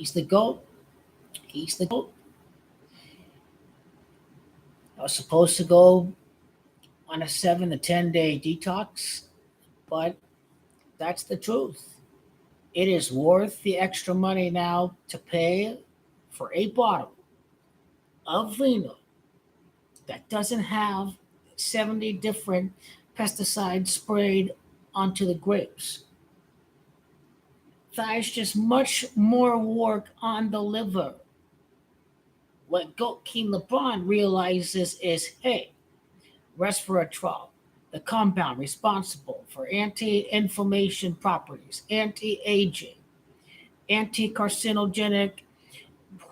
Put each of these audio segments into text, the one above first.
He's the GOAT. He's the GOAT. I was supposed to go on a 7 to 10 day detox, but that's the truth. It is worth the extra money now to pay for a bottle of Vino that doesn't have 70 different pesticides sprayed onto the grapes. That is just much more work on the liver. What King Lebron realizes is, hey, resveratrol, the compound responsible for anti-inflammation properties, anti-aging, anti-carcinogenic,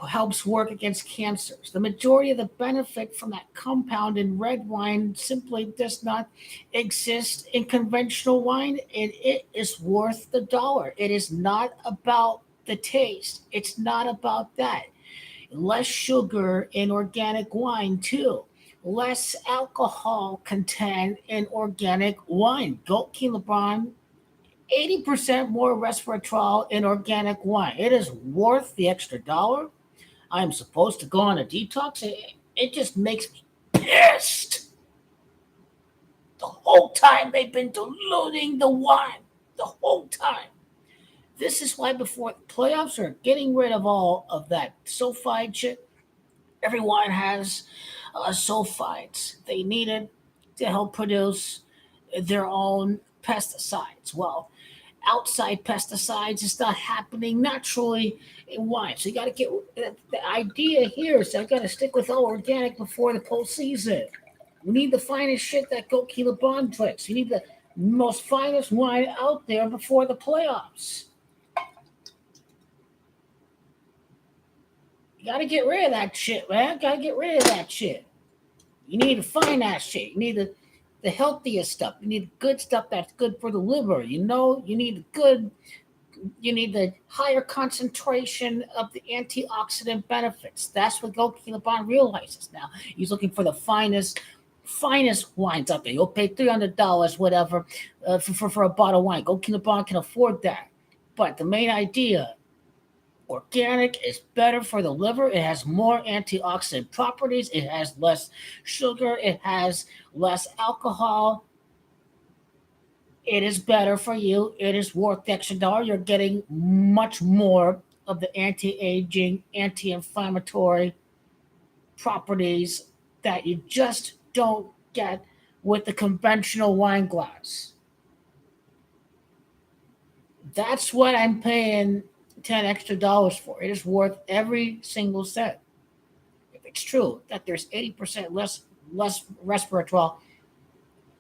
helps work against cancers. The majority of the benefit from that compound in red wine simply does not exist in conventional wine, and it is worth the dollar. It is not about the taste. It's not about that. Less sugar in organic wine too. Less alcohol content in organic wine. Goat King LeBron, 80% more resveratrol in organic wine. It is worth the extra dollar. I am supposed to go on a detox. It just makes me pissed. The whole time they've been diluting the wine. The whole time. This is why before the playoffs are getting rid of all of that sulfide shit. Every wine has sulfides. They need it to help produce their own pesticides. Well, outside pesticides is not happening naturally in wine. So you got to get the idea here is I got to stick with all organic before the postseason. We need the finest shit that Goat King LeBron drinks. We need the most finest wine out there before the playoffs. You got to get rid of that shit, man. Got to get rid of that shit. You need to find that shit. You need the healthiest stuff. You need the good stuff that's good for the liver. You know, you need the higher concentration of the antioxidant benefits. That's what Goat King LeBron realizes now. He's looking for the finest wines out there. You'll pay $300, whatever, for a bottle of wine. Goat King LeBron can afford that. But the main idea, organic is better for the liver. It has more antioxidant properties. It has less sugar. It has less alcohol. It is better for you. It is worth the extra dollar. You're getting much more of the anti-aging, anti-inflammatory properties that you just don't get with the conventional wine glass. That's what I'm paying $10 extra for. It is worth every single cent. If it's true that there's 80% less resveratrol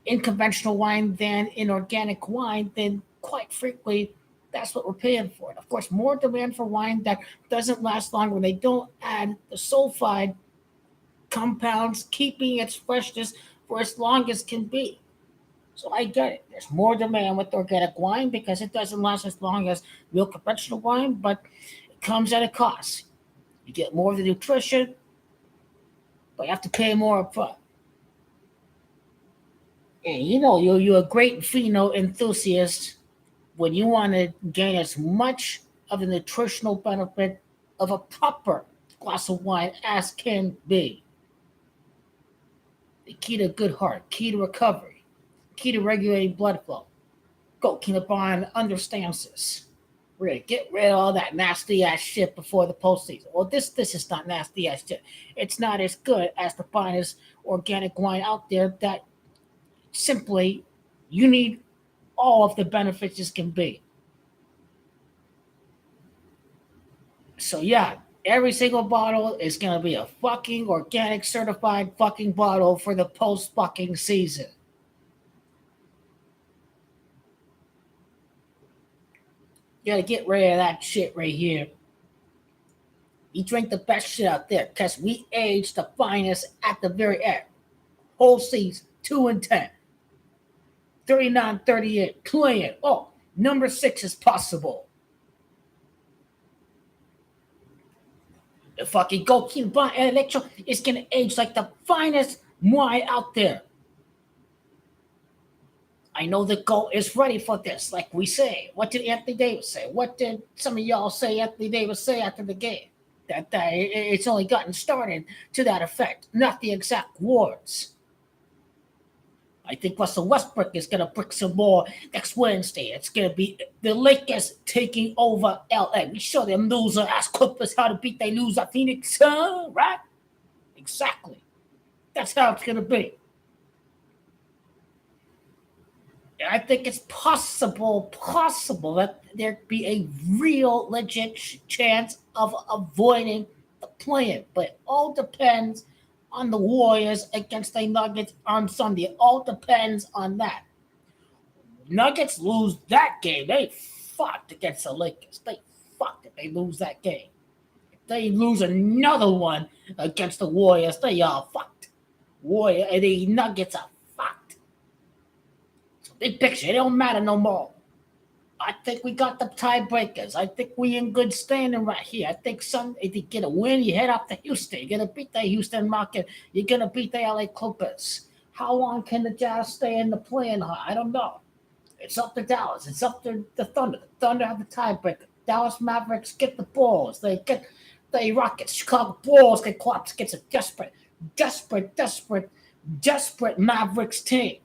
in conventional wine than in organic wine, then quite frankly, that's what we're paying for. And of course, more demand for wine that doesn't last long when they don't add the sulfide compounds, keeping its freshness for as long as can be. So I get it. There's more demand with organic wine because it doesn't last as long as real conventional wine, but it comes at a cost. You get more of the nutrition, but you have to pay more upfront. And you know, you're a great Vino enthusiast when you want to gain as much of the nutritional benefit of a proper glass of wine as can be. The key to good heart, key to recovery, key to regulating blood flow. Goat King LeBron understands this. We're gonna get rid of all that nasty ass shit before the postseason. Well, this is not nasty ass shit. It's not as good as the finest organic wine out there that simply you need all of the benefits this can be. So yeah, every single bottle is gonna be a fucking organic certified fucking bottle for the post fucking season. You gotta get rid of that shit right here. We drink the best shit out there because we age the finest at the very end. Whole season, 2 and 10. 39, 38, playing. Oh, number 6 is possible. The fucking Goat King LeBron and Electro is gonna age like the finest wine out there. I know the GOAT is ready for this, like we say. What did Anthony Davis say? What did some of y'all say Anthony Davis say after the game? That it's only gotten started to that effect, not the exact words. I think Russell Westbrook is going to brick some more next Wednesday. It's going to be the Lakers taking over LA. We show them loser ass Clippers how to beat they loser Phoenix, right? Exactly. That's how it's going to be. I think it's possible that there'd be a real legit chance of avoiding the play-in, but it all depends on the Warriors against the Nuggets on Sunday. It all depends on that. Nuggets lose that game, they fucked against the Lakers. They fucked if they lose that game. If they lose another one against the Warriors, they are fucked. The Nuggets are fucked. So big picture, it don't matter no more. I think we got the tiebreakers. I think we in good standing right here. I think if you get a win, you head up to Houston. You're gonna beat the Houston Rockets. You're gonna beat the LA Clippers. How long can the Jazz stay in the play-in? I don't know. It's up to Dallas. It's up to the Thunder. The Thunder have the tiebreaker. Dallas Mavericks get the balls. They get the Rockets. Chicago Bulls get collapsed against a desperate Mavericks team.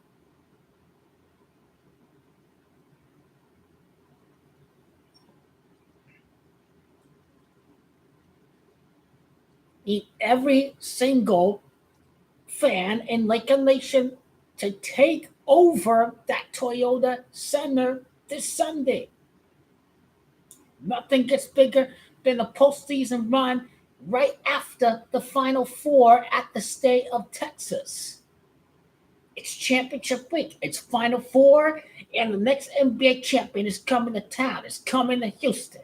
Need every single fan in Laker Nation to take over that Toyota Center this Sunday. Nothing gets bigger than a postseason run right after the Final Four at the state of Texas. It's championship week. It's Final Four, and the next NBA champion is coming to town. It's coming to Houston.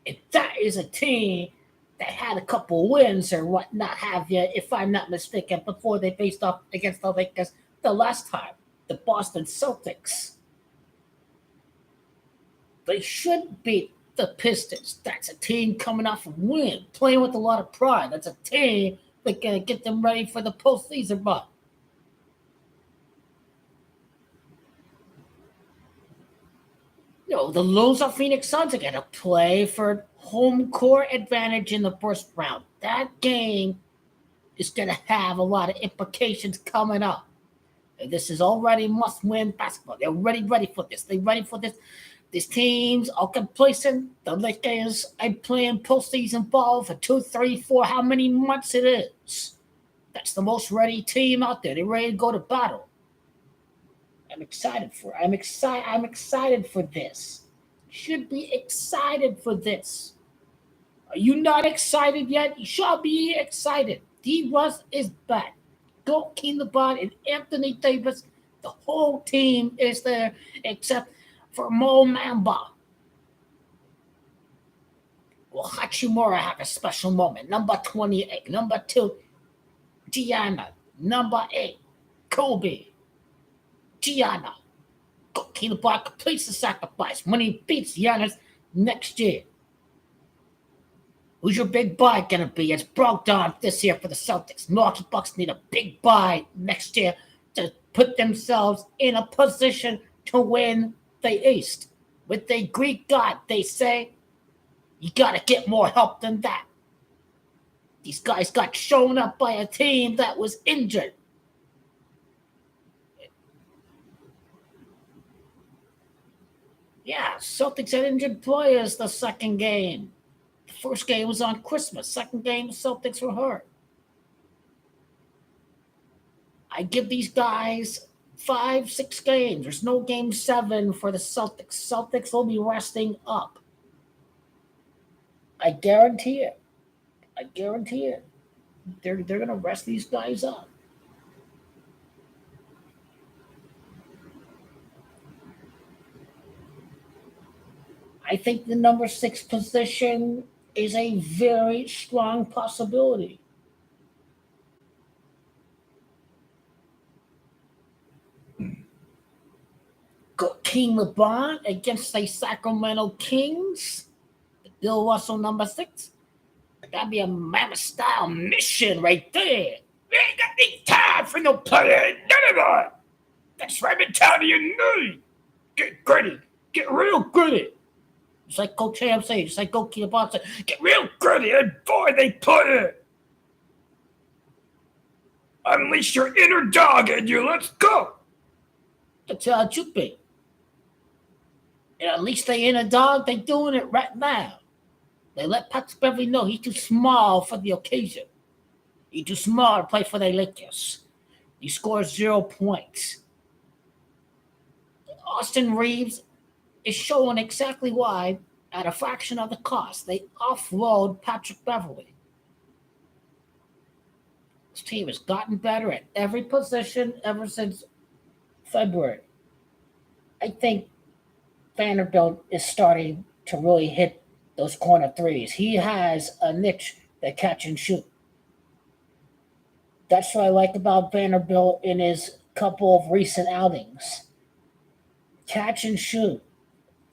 If that is a team that had a couple wins or whatnot have you, if I'm not mistaken, before they faced off against the Lakers the last time, the Boston Celtics. They should beat the Pistons. That's a team coming off a win, playing with a lot of pride. That's a team that's going to get them ready for the postseason run. The loser Phoenix Suns are going to play for home court advantage in the first round. That game is going to have a lot of implications coming up. And this is already must-win basketball. They're already ready for this. They're ready for this. These teams are complacent. The Lakers are playing postseason ball for 2, 3, 4, how many months it is. That's the most ready team out there. They're ready to go to battle. I'm excited for this. Should be excited for this. Are you not excited yet? You should be excited. D. Russ is back. Go Lebron and Anthony Davis. The whole team is there except for Mo Mamba. Will Hachimura have a special moment? Number 28. Number 2, Gianna. Number 8, Kobe. Gianna. Lebron completes the sacrifice when he beats Giannis next year. Who's your big buy going to be? It's Brogdon this year for the Celtics. Milwaukee Bucks need a big buy next year to put themselves in a position to win the East. With the Greek god, they say, you got to get more help than that. These guys got shown up by a team that was injured. Yeah, Celtics had injured players the second game. The first game was on Christmas. Second game, Celtics were hurt. I give these guys 5, 6 games. There's no game 7 for the Celtics. Celtics will be resting up. I guarantee it. They're going to rest these guys up. I think the number 6 position is a very strong possibility. King LeBron against the Sacramento Kings. Bill Russell, number 6. That'd be a mammoth style mission right there. We ain't got any time for no player. None of that. That's right mentality you need. Get gritty. Get real gritty. Just like Coach Ham said, just like Coach Keenan said, get real gritty, and boy, they put it. Unleash your inner dog in you. Let's go. That's how it should be. And at least they inner dog, they doing it right now. They let Patrick Beverly know he's too small for the occasion. He's too small to play for the Lakers. He scores 0 points. Austin Reeves is showing exactly why, at a fraction of the cost, they offload Patrick Beverly. This team has gotten better at every position ever since February. I think Vanderbilt is starting to really hit those corner threes. He has a niche that catch and shoot. That's what I like about Vanderbilt in his couple of recent outings. Catch and shoot.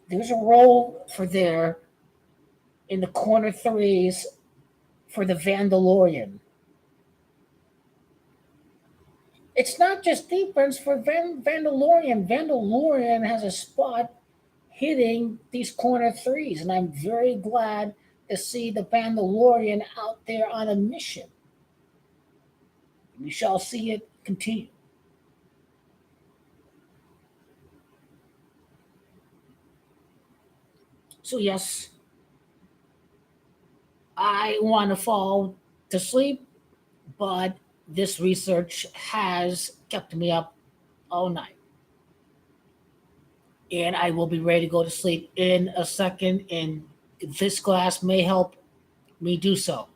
There's a role for there in the corner threes for the Vandalorian. It's not just defense for Vandalorian. Vandalorian has a spot hitting these corner threes, and I'm very glad to see the Vandalorian out there on a mission. We shall see it continue. So yes, I want to fall to sleep, but this research has kept me up all night. And I will be ready to go to sleep in a second, and this glass may help me do so.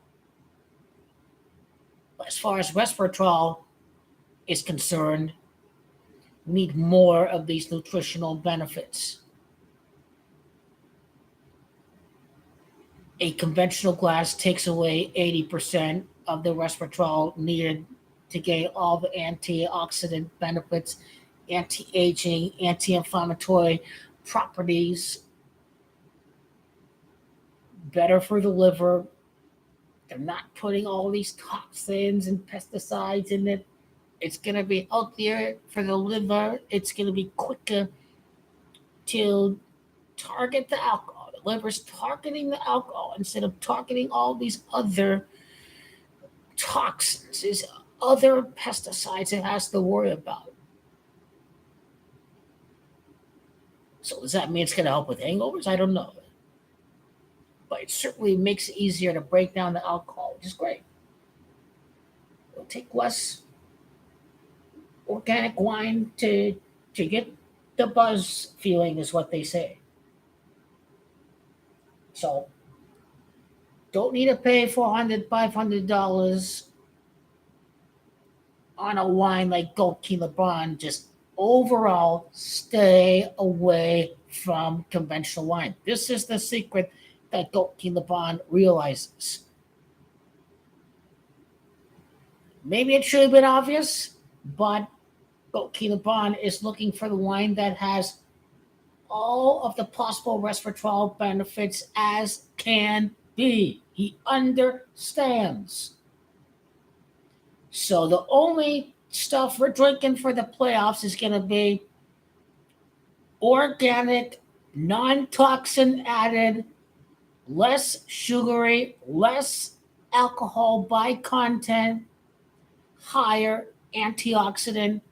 But as far as resveratrol is concerned, we need more of these nutritional benefits. A conventional glass takes away 80% of the resveratrol needed to gain all the antioxidant benefits, anti-aging, anti-inflammatory properties, better for the liver. They're not putting all these toxins and pesticides in it. It's going to be healthier for the liver. It's going to be quicker to target the alcohol. The liver's targeting the alcohol instead of targeting all these other toxins, these other pesticides it has to worry about. So does that mean it's going to help with hangovers? I don't know. But it certainly makes it easier to break down the alcohol, which is great. It'll take less organic wine to get the buzz feeling, is what they say. So don't need to pay $400, $500 on a wine like Gold Key Lebron. Just overall, stay away from conventional wine. This is the secret that Gold Key Lebron realizes. Maybe it should have been obvious, but Gold Key Lebron is looking for the wine that has all of the possible resveratrol benefits as can be. He understands. So the only stuff we're drinking for the playoffs is going to be organic, non-toxin added, less sugary, less alcohol by content, higher antioxidant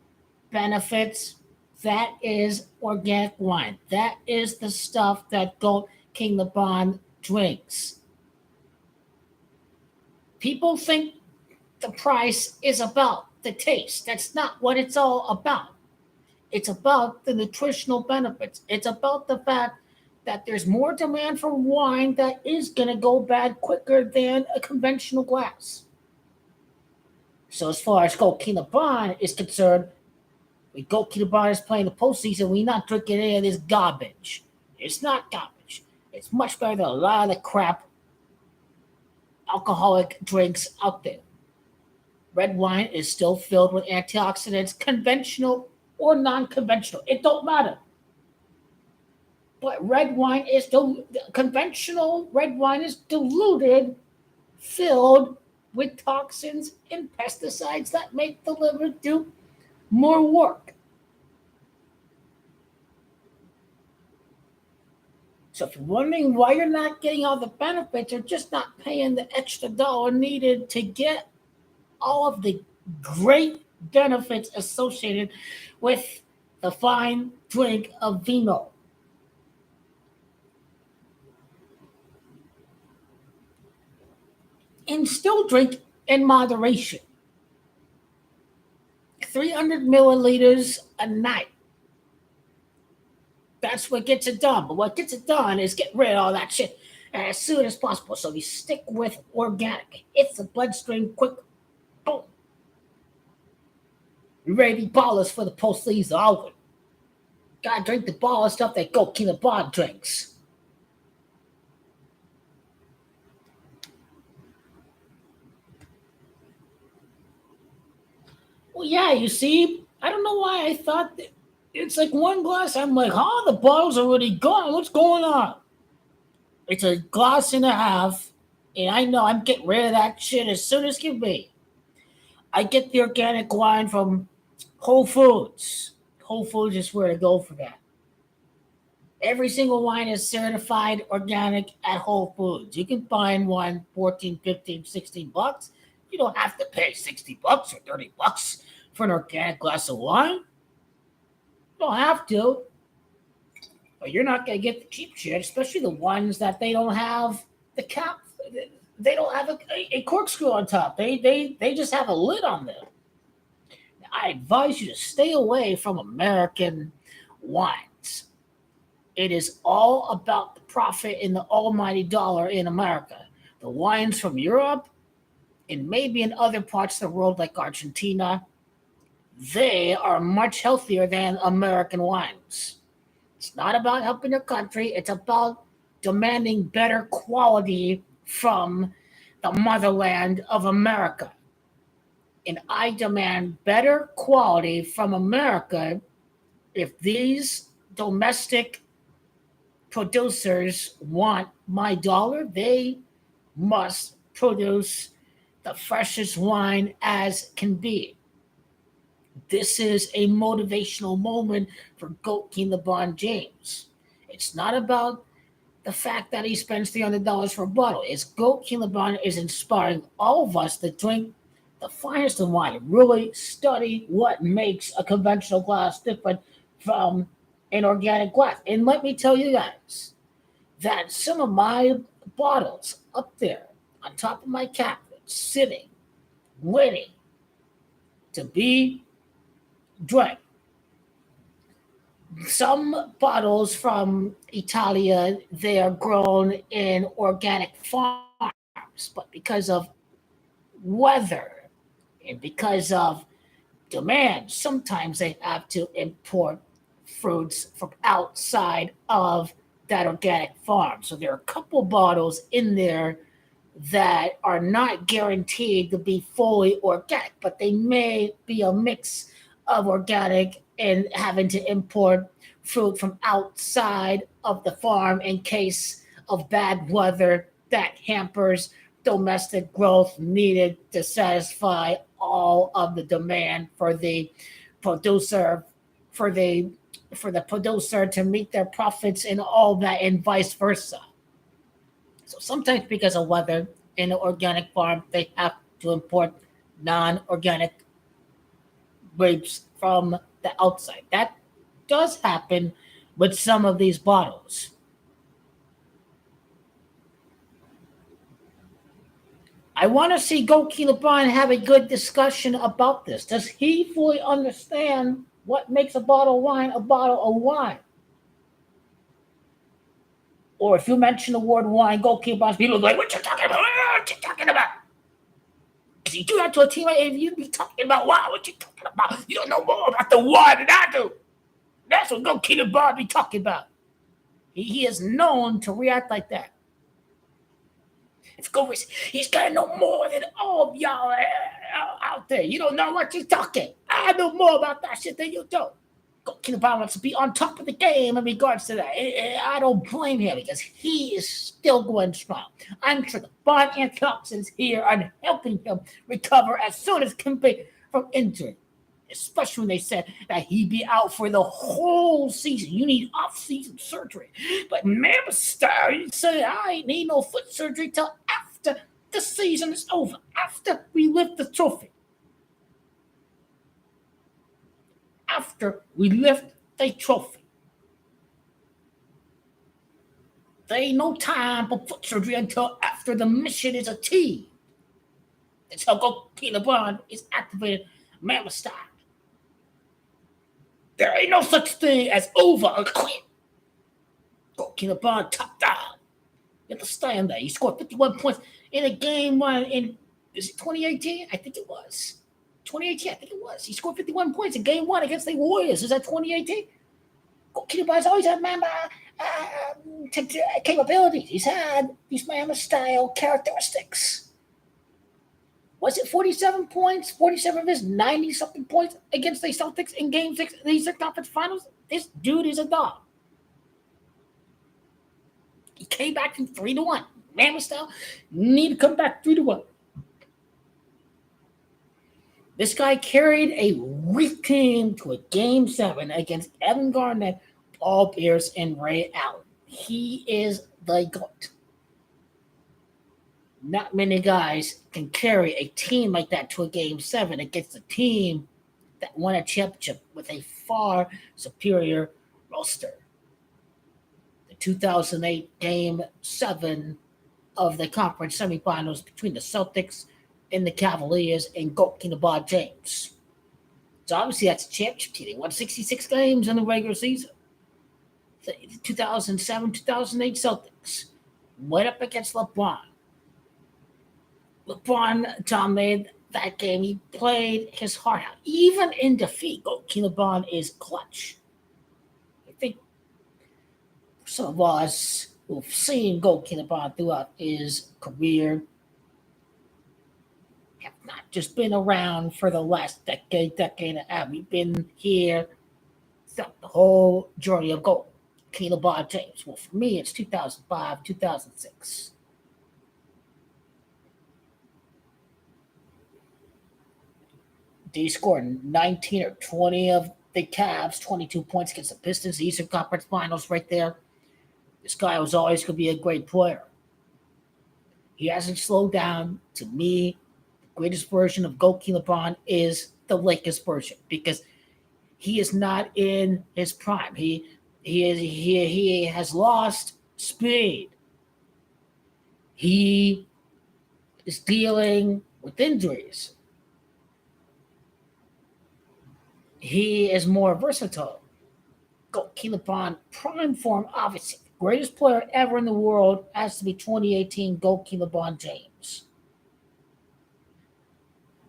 benefits. That is organic wine. That is the stuff that Gold King Lebron drinks. People think the price is about the taste. That's not what it's all about. It's about the nutritional benefits. It's about the fact that there's more demand for wine that is going to go bad quicker than a conventional glass. So as far as Gold King Lebron is concerned, we Gold King Lebron is playing the postseason. We're not drinking any of this garbage. It's not garbage. It's much better than a lot of the crap alcoholic drinks out there. Red wine is still filled with antioxidants, conventional or non-conventional. It don't matter. But red wine is conventional. Red wine is diluted, filled with toxins and pesticides that make the liver do more work. So if you're wondering why you're not getting all the benefits, you're just not paying the extra dollar needed to get all of the great benefits associated with the fine drink of vino. And still drink in moderation. 300 milliliters a night. That's what gets it done. But what gets it done is get rid of all that shit as soon as possible. So we stick with organic. It's the bloodstream quick. Boom. You ready to be ballers for the postseason? Over. Gotta drink the ball of stuff that Goalkeeper Bond drinks. Well, yeah, you see, I don't know why I thought that it's like one glass. I'm like, oh, the bottle's already gone. What's going on? It's a glass and a half, and I know I'm getting rid of that shit as soon as can be. I get the organic wine from Whole Foods. Whole Foods is where to go for that. Every single wine is certified organic at Whole Foods. You can find one 14, 15, 16 bucks. You don't have to pay 60 bucks or 30 bucks for an organic glass of wine. You don't have to. But you're not going to get the cheap shit, especially the ones that they don't have the cap. They don't have a corkscrew on top. They just have a lid on them. I advise you to stay away from American wines. It is all about the profit in the almighty dollar in America. The wines from Europe and maybe in other parts of the world like Argentina, they are much healthier than American wines. It's not about helping your country, it's about demanding better quality from the motherland of America. And I demand better quality from America if these domestic producers want my dollar, they must produce the freshest wine as can be. This is a motivational moment for Goat King LeBron James. It's not about the fact that he spends $300 for a bottle. It's Goat King LeBron is inspiring all of us to drink the finest in wine. Really study what makes a conventional glass different from an organic glass. And let me tell you guys that some of my bottles up there on top of my cabinet, sitting, waiting to be drank. Some bottles from Italia, they are grown in organic farms, but because of weather and because of demand, sometimes they have to import fruits from outside of that organic farm. So there are a couple bottles in there that are not guaranteed to be fully organic, but they may be a mix of organic and having to import fruit from outside of the farm in case of bad weather that hampers domestic growth needed to satisfy all of the demand for the producer for the producer to meet their profits and all that and vice versa. So sometimes because of weather in an organic farm, they have to import non-organic grapes from the outside. That does happen with some of these bottles. I want to see Goki LeBron have a good discussion about this. Does he fully understand what makes a bottle of wine a bottle of wine? Or if you mention the word wine, Goki LeBron's people are like, what you talking about? What you talking about? Because you do that to a teammate, if you be talking about wine, what you talking about? You don't know more about the wine than I do. That's what Goki LeBron be talking about. He is known to react like that. If Goki, he's got to know more than all of y'all out there. You don't know what you're talking. I know more about that shit than you do. Goki LeBron wants to be on top of the game in regards to that. I don't blame him because he is still going strong. I'm sure the Bond and TOXINS here are helping him recover as soon as can be from injury. especially when they said that he'd be out for the whole season. You need off-season surgery. But Mamba Style, he said, I ain't need no foot surgery till after the season is over, after we lift the trophy. After we lift the trophy. There ain't no time for foot surgery until after the mission is achieved. That's how Goalkeeper Bond is activated Mamba Style. There ain't no such thing as over or quit. Goalkeeper Bond top down. You understand that? He scored 51 points in a game one in, is it 2018? I think it was. 2018, I think it was. He scored 51 points in game one against the Warriors. Is that 2018? Goalkeeper Bond's always had Mamba capabilities. He's had these Mamba style characteristics. Was it 47 points? 47 of his 90-something points against the Celtics in Game 6 of the Eastern Conference Finals? This dude is a dog. He came back from 3-1. Mamba style, need to come back 3-1. This guy carried a weak team to a Game 7 against Evan Garnett, Paul Pierce, and Ray Allen. He is the GOAT. Not many guys can carry a team like that to a Game 7 against a team that won a championship with a far superior roster. The 2008 Game 7 of the conference semifinals between the Celtics and the Cavaliers and Goalkeeper LeBron James. So obviously that's a championship team. They won 66 games in the regular season. The 2007-2008 Celtics went up against LeBron. LeBron dominated that game. He played his heart out. Even in defeat, Goalkeeper LeBron is clutch. I think some of us who've seen Goalkeeper LeBron throughout his career have not just been around for the last decade and a half. We've been here throughout the whole journey of Goalkeeper LeBron James. Well, for me, it's 2005, 2006. He scored 19 or 20 of the Cavs, 22 points against the Pistons, the Eastern Conference Finals right there. This guy was always going to be a great player. He hasn't slowed down. To me, the greatest version of Goalkeeper LeBron is the Lakers version because he is not in his prime. He has lost speed. He is dealing with injuries. He is more versatile. Goalkeeper LeBron, prime form, obviously. The greatest player ever in the world has to be 2018 Goalkeeper LeBron James.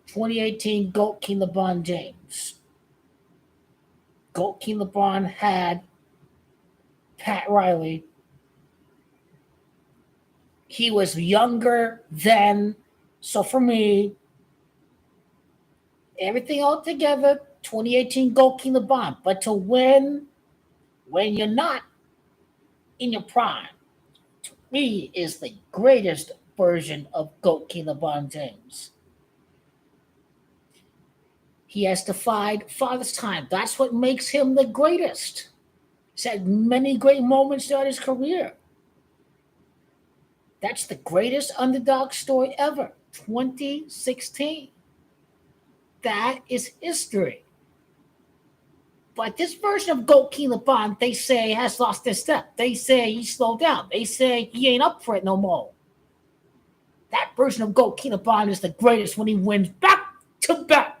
2018 Goalkeeper LeBron James. Goalkeeper LeBron had Pat Riley. He was younger then. So for me, everything all together, 2018 Goalkeeper LeBron. But to win when you're not in your prime, to me, is the greatest version of Goalkeeper LeBron James. He has defied Father's time. That's what makes him the greatest. He's had many great moments throughout his career. That's the greatest underdog story ever. 2016. That is history. But this version of Goalkeeper LeBron, they say, has lost his step. They say he slowed down. They say he ain't up for it no more. That version of Goalkeeper LeBron is the greatest when he wins back to back.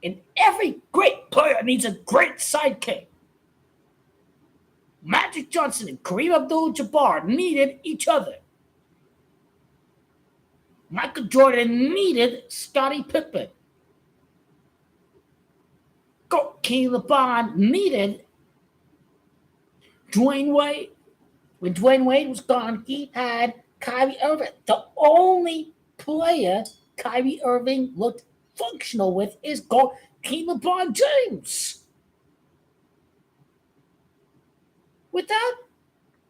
And every great player needs a great sidekick. Magic Johnson and Kareem Abdul-Jabbar needed each other. Michael Jordan needed Scottie Pippen. Goalkeeper LeBron needed Dwayne Wade. When Dwayne Wade was gone, he had Kyrie Irving. The only player Kyrie Irving looked functional with is Goalkeeper LeBron James. Without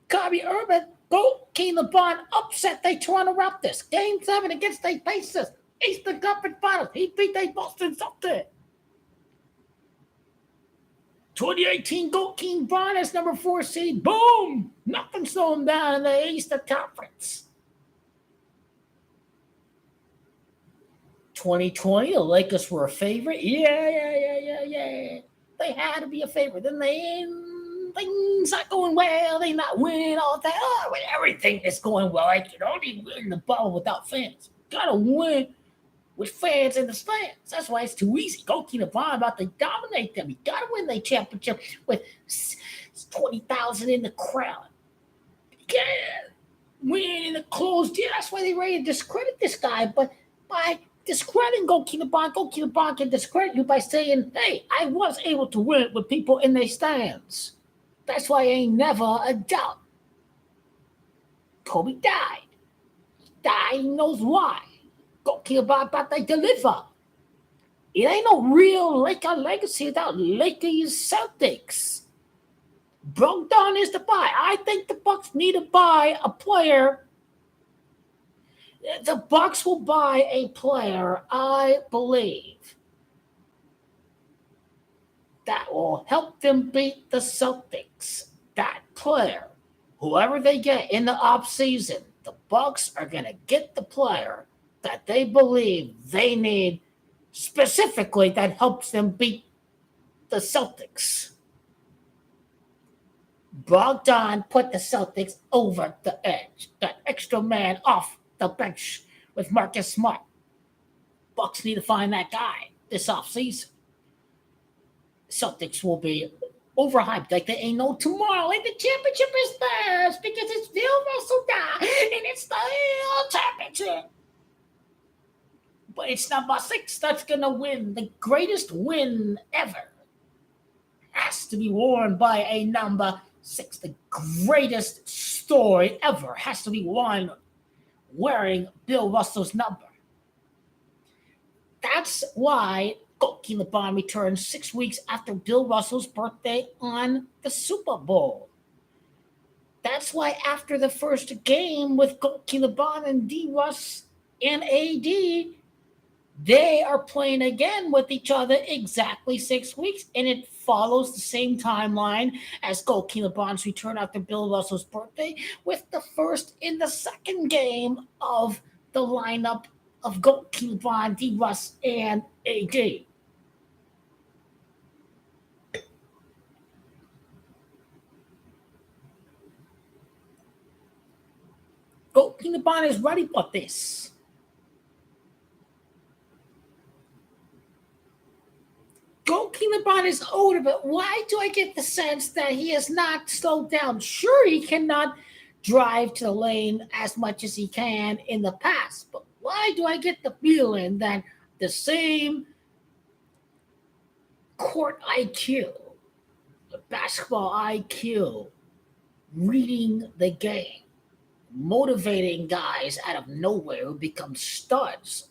Kyrie Irving, Goalkeeper LeBron upset the Toronto Raptors. Game 7 against the Pacers. Eastern Conference Finals. He beat the Boston Celtics. 2018 Gold King Bron as number 4 seed. Boom! Nothing slowed him down in the Eastern Conference. 2020, the Lakers were a favorite. Yeah. They had to be a favorite. Then things not going well. They not winning all that. Oh, when everything is going well, I can only win the bubble without fans. Gotta win with fans in the stands. That's why it's too easy. Go keep the ball about to dominate them. You gotta win the championship with 20,000 in the crowd. Yeah, win in the closed. Yeah, that's why they ready to discredit this guy. But by discrediting Go can discredit you by saying, hey, I was able to win with people in their stands. That's why ain't never a doubt. Kobe died. He knows why. Go about they deliver. It ain't no real Laker legacy without Lakers Celtics. Brogdon is the buy. I think the Bucks need to buy a player. The Bucks will buy a player, I believe, that will help them beat the Celtics. That player, whoever they get in the offseason, the Bucks are going to get the player that they believe they need specifically that helps them beat the Celtics. Brogdon put the Celtics over the edge. That extra man off the bench with Marcus Smart. Bucks need to find that guy this offseason. Celtics will be overhyped like they ain't no tomorrow. And the championship is theirs because it's Bill Russell guy and it's the championship. But it's number 6 that's gonna win. The greatest win ever has to be worn by a number 6. The greatest story ever has to be won wearing Bill Russell's number. That's why Goki LeBron returned 6 weeks after Bill Russell's birthday on the Super Bowl. That's why after the first game with Goki LeBron and D. Russ and AD, they are playing again with each other exactly 6 weeks, and it follows the same timeline as Goki LeBron's return after Bill Russell's birthday, with the first and the second game of the lineup of Goki LeBron, D. Russ, and AD. Goki LeBron is ready for this. Goki LeBron is older, but why do I get the sense that he has not slowed down? Sure, he cannot drive to the lane as much as he can in the past, but why do I get the feeling that the same court IQ, the basketball IQ, reading the game, motivating guys out of nowhere who become studs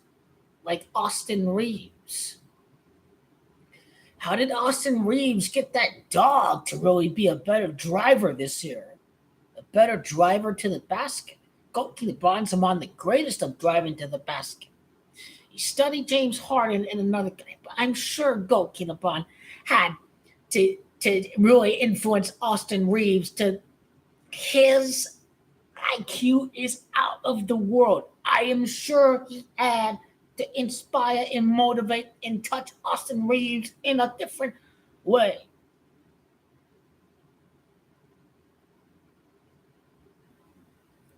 like Austin Reeves? How did Austin Reeves get that dog to really be a better driver this year? A better driver to the basket. Goki LeBron's among the greatest of driving to the basket. He studied James Harden in another game, but I'm sure Goki LeBron had to really influence Austin Reeves to his IQ is out of the world. I am sure he had to inspire and motivate and touch Austin Reeves in a different way.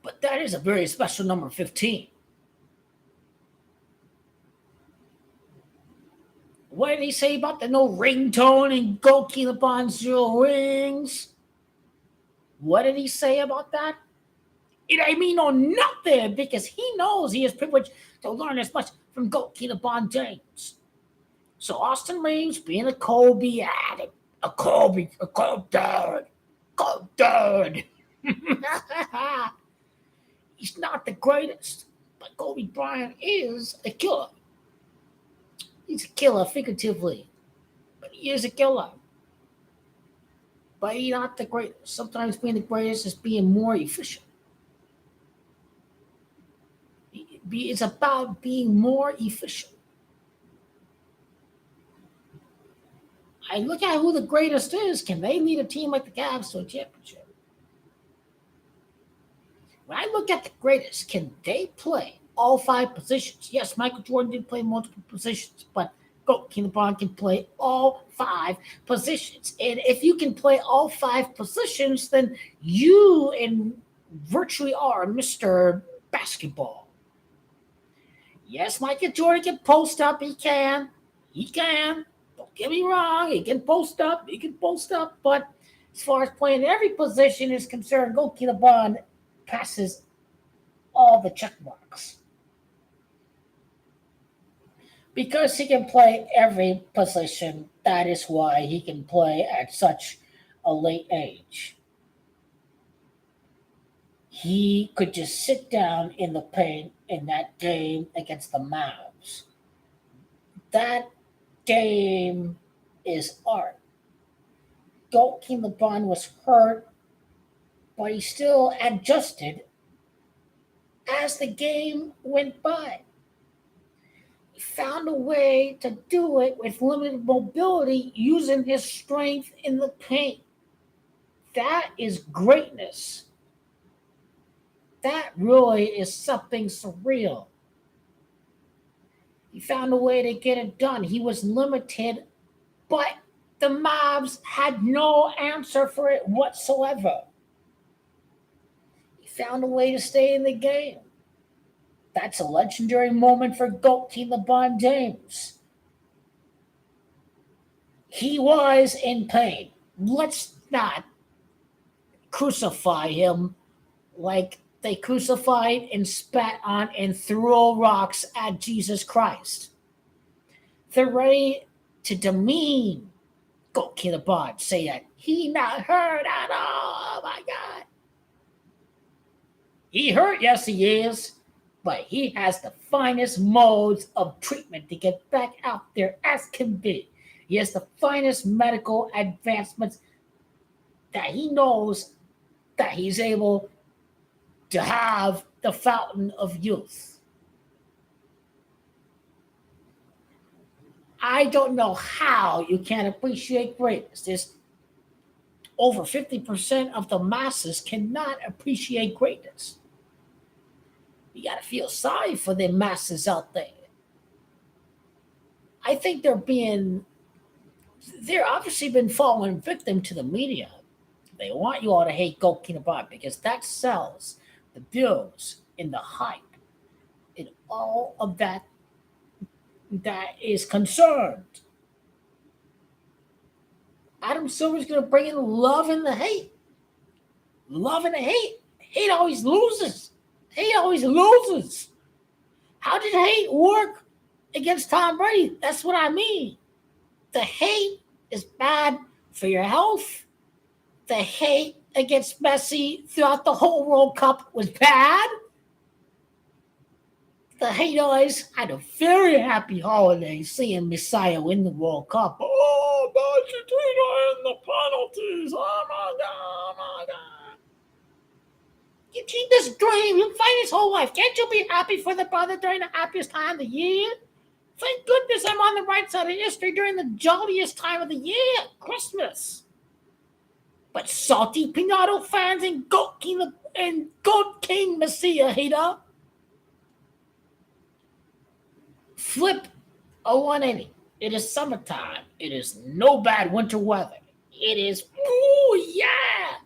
But that is a very special number 15. What did he say about the no ringtone and Goki LeBron 0 rings? What did he say about that? It ain't mean no nothing because he knows he is privileged to learn as much from Goki LeBron James. So Austin Reeves being a Kobe addict, a Kobe dad. He's not the greatest, but Kobe Bryant is a killer. He's a killer figuratively, but he is a killer. But he's not the greatest. Sometimes being the greatest is being more efficient. It's about being more efficient. I look at who the greatest is. Can they lead a team like the Cavs to a championship? When I look at the greatest, can they play all five positions? Yes, Michael Jordan did play multiple positions, but LeBron can play all five positions. And if you can play all five positions, then you and virtually are Mr. Basketball. Yes, Michael Jordan can post up. He can. He can. Don't get me wrong. He can post up. He can post up. But as far as playing every position is concerned, LeBron passes all the check marks because he can play every position. That is why he can play at such a late age. He could just sit down in the paint in that game against the Mavs. That game is art. King LeBron was hurt, but he still adjusted as the game went by. He found a way to do it with limited mobility using his strength in the paint. That is greatness. That really is something surreal. He found a way to get it done. He was limited, but the Mavs had no answer for it whatsoever. He found a way to stay in the game. That's a legendary moment for GOAT King LeBron James. He was in pain. Let's not crucify him like they crucified and spat on and threw rocks at Jesus Christ. They're ready to demean GOAT King LeBron, say that he not hurt at all. Oh my God. He hurt, yes he is. But he has the finest modes of treatment to get back out there as can be. He has the finest medical advancements that he knows that he's able to have the fountain of youth. I don't know how you can't appreciate greatness. There's over 50% of the masses cannot appreciate greatness. You got to feel sorry for the masses out there. I think they're obviously been falling victim to the media. They want you all to hate GOAT King LeBron because that sells the views and the hype and all of that is concerned. Adam Silver's going to bring in love and the hate. Love and the hate. Hate always loses. Hate always loses. How did hate work against Tom Brady? That's what I mean. The hate is bad for your health. The hate against Messi throughout the whole World Cup was bad. The hate always had a very happy holiday seeing Messiah win the World Cup. Oh, Argentina in the penalties. Oh my God, oh my God. You achieved this dream. You fight his whole life. Can't you be happy for the brother during the happiest time of the year? Thank goodness I'm on the right side of history during the jolliest time of the year, Christmas. But salty Pinato fans and GOAT King Messiah hater, flip a 180. It is summertime. It is no bad winter weather. It is, ooh, yeah,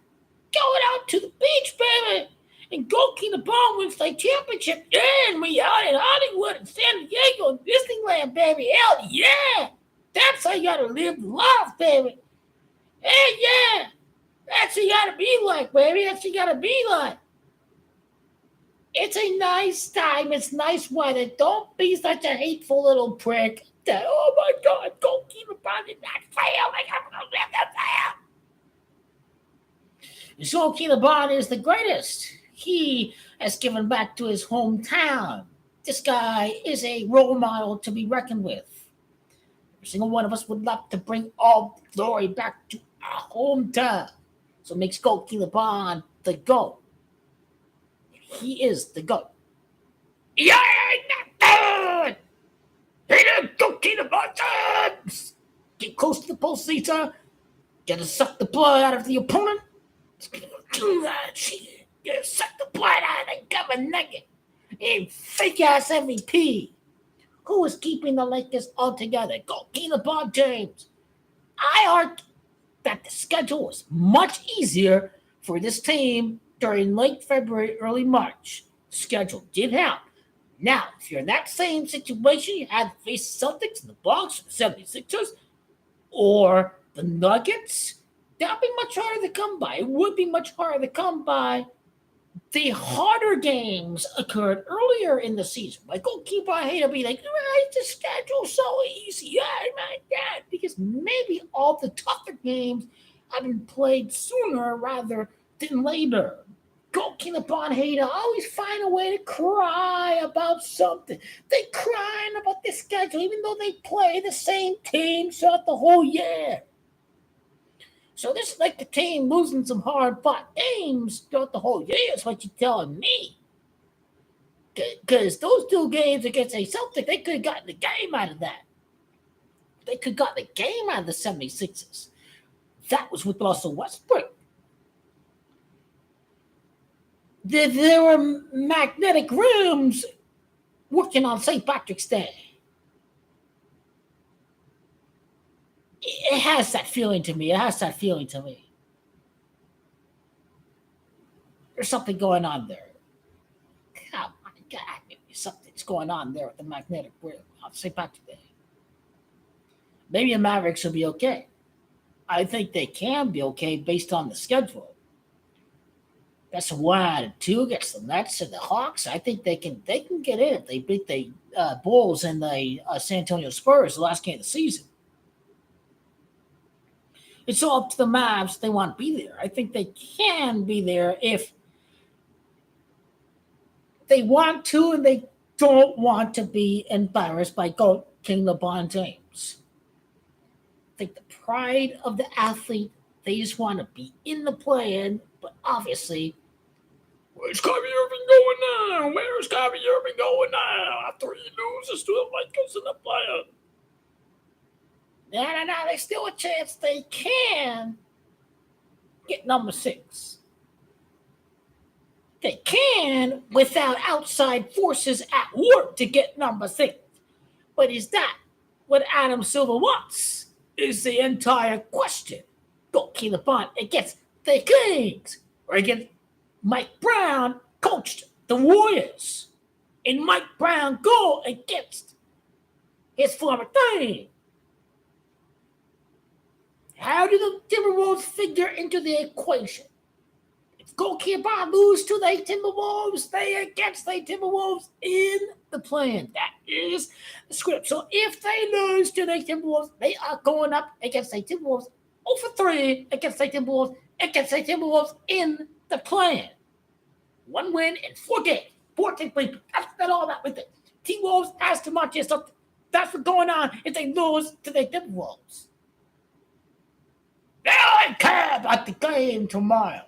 going out to the beach, baby. And GOAT King LeBron wins the championship. Yeah, and we out in Hollywood and San Diego and Disneyland, baby. Hell yeah. That's how you gotta live life, baby. Hey, yeah. That's what you gotta be like, baby. That's what you gotta be like. It's a nice time. It's nice weather. Don't be such a hateful little prick. That, oh my God, GOAT King LeBron did not fail. I gotta live that fail. GOAT King LeBron is the greatest. He has given back to his hometown. This guy is a role model to be reckoned with. Every single one of us would love to bring all glory back to our hometown. So it makes GOAT King LeBron the GOAT. He is the GOAT. Yeah, not good. He did GOAT King LeBron. get close to the postseason, gotta suck the blood out of the opponent. Do that shit. Gotta suck the blood out of the government nugget. And fake ass MVP. Who is keeping the Lakers all together? Go LeBron James. I argue that the schedule was much easier for this team during late February, early March. The schedule did help. Now, if you're in that same situation, you had to face the Celtics, the Bucks, the 76ers, or the Nuggets, that would be much harder to come by. It would be much harder to come by. The harder games occurred earlier in the season. My goalkeeper, I hate to be like, the schedule's so easy. Yeah, like that. Because maybe all the tougher games have been played sooner rather than later. Goalkeeper Bon Hater always find a way to cry about something. They crying about the schedule, even though they play the same team throughout the whole year. So this is like the team losing some hard-fought games throughout the whole year is what you're telling me. Because those two games against a Celtic, they could have gotten the game out of that. They could have gotten the game out of the 76ers. That was with Russell Westbrook. There were magnetic rims working on St. Patrick's Day. It has that feeling to me. There's something going on there. Oh my God, something's going on there with the magnetic rim on St. Patrick's Day. Maybe the Mavericks will be okay. I think they can be okay based on the schedule. That's 1 out of 2 against the Nets and the Hawks. I think they can get in. They beat the Bulls and the San Antonio Spurs the last game of the season. It's all up to the Mavs if they want to be there. I think they can be there if they want to and they don't want to be embarrassed by King LeBron James. I think the pride of the athlete, they just want to be in the play-in, but obviously, where's Kyrie Irving going now? Where's Kyrie Irving going now after he loses to the Lakers in the play-in? No, there's still a chance they can get number 6. They can without outside forces at work to get number 6. But is that what Adam Silver wants? Is the entire question. Go LeBron against the Kings or against Mike Brown coached the Warriors. And Mike Brown go against his former team. How do the Timberwolves figure into the equation? If goalkeeper lose to the Timberwolves, they against the Timberwolves in the plan. That is the script. So if they lose to the Timberwolves, they are going up against the Timberwolves 0-3 against the Timberwolves in the plan. 1 win in 4 games. 14 points. That's all that with it. T-Wolves has to march something. That's what's going on if they lose to the Timberwolves. Now I care about the game tomorrow.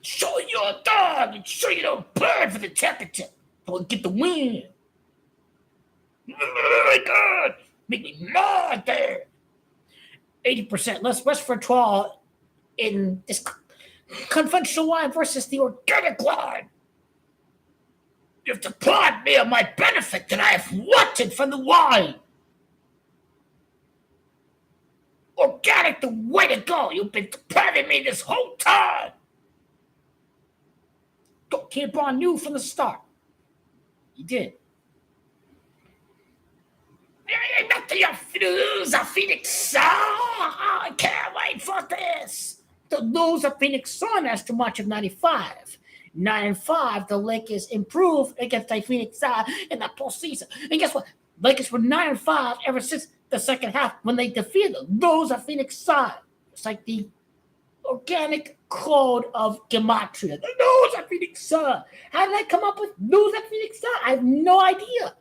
Show you're a dog and show you don't burn for the championship. Don't get the win. Oh my God. Make me mad there. 80% less resveratrol in this conventional wine versus the organic wine. You've deprived me of my benefit that I have wanted from the wine. Organic, the way to go. You've been depriving me this whole time. LeBron knew from the start. He did. Not to lose a Phoenix Sun. I can't wait for this. To lose a Phoenix Sun as to March of 95. 9-5, the Lakers improved against the Phoenix Sun in the postseason. And guess what? Lakers were 9-5 ever since the second half when they defeated those of Phoenix Sun. It's like the organic code of gematria. The nose of Phoenix Sun. How did I come up with nose of Phoenix Sun? I have no idea.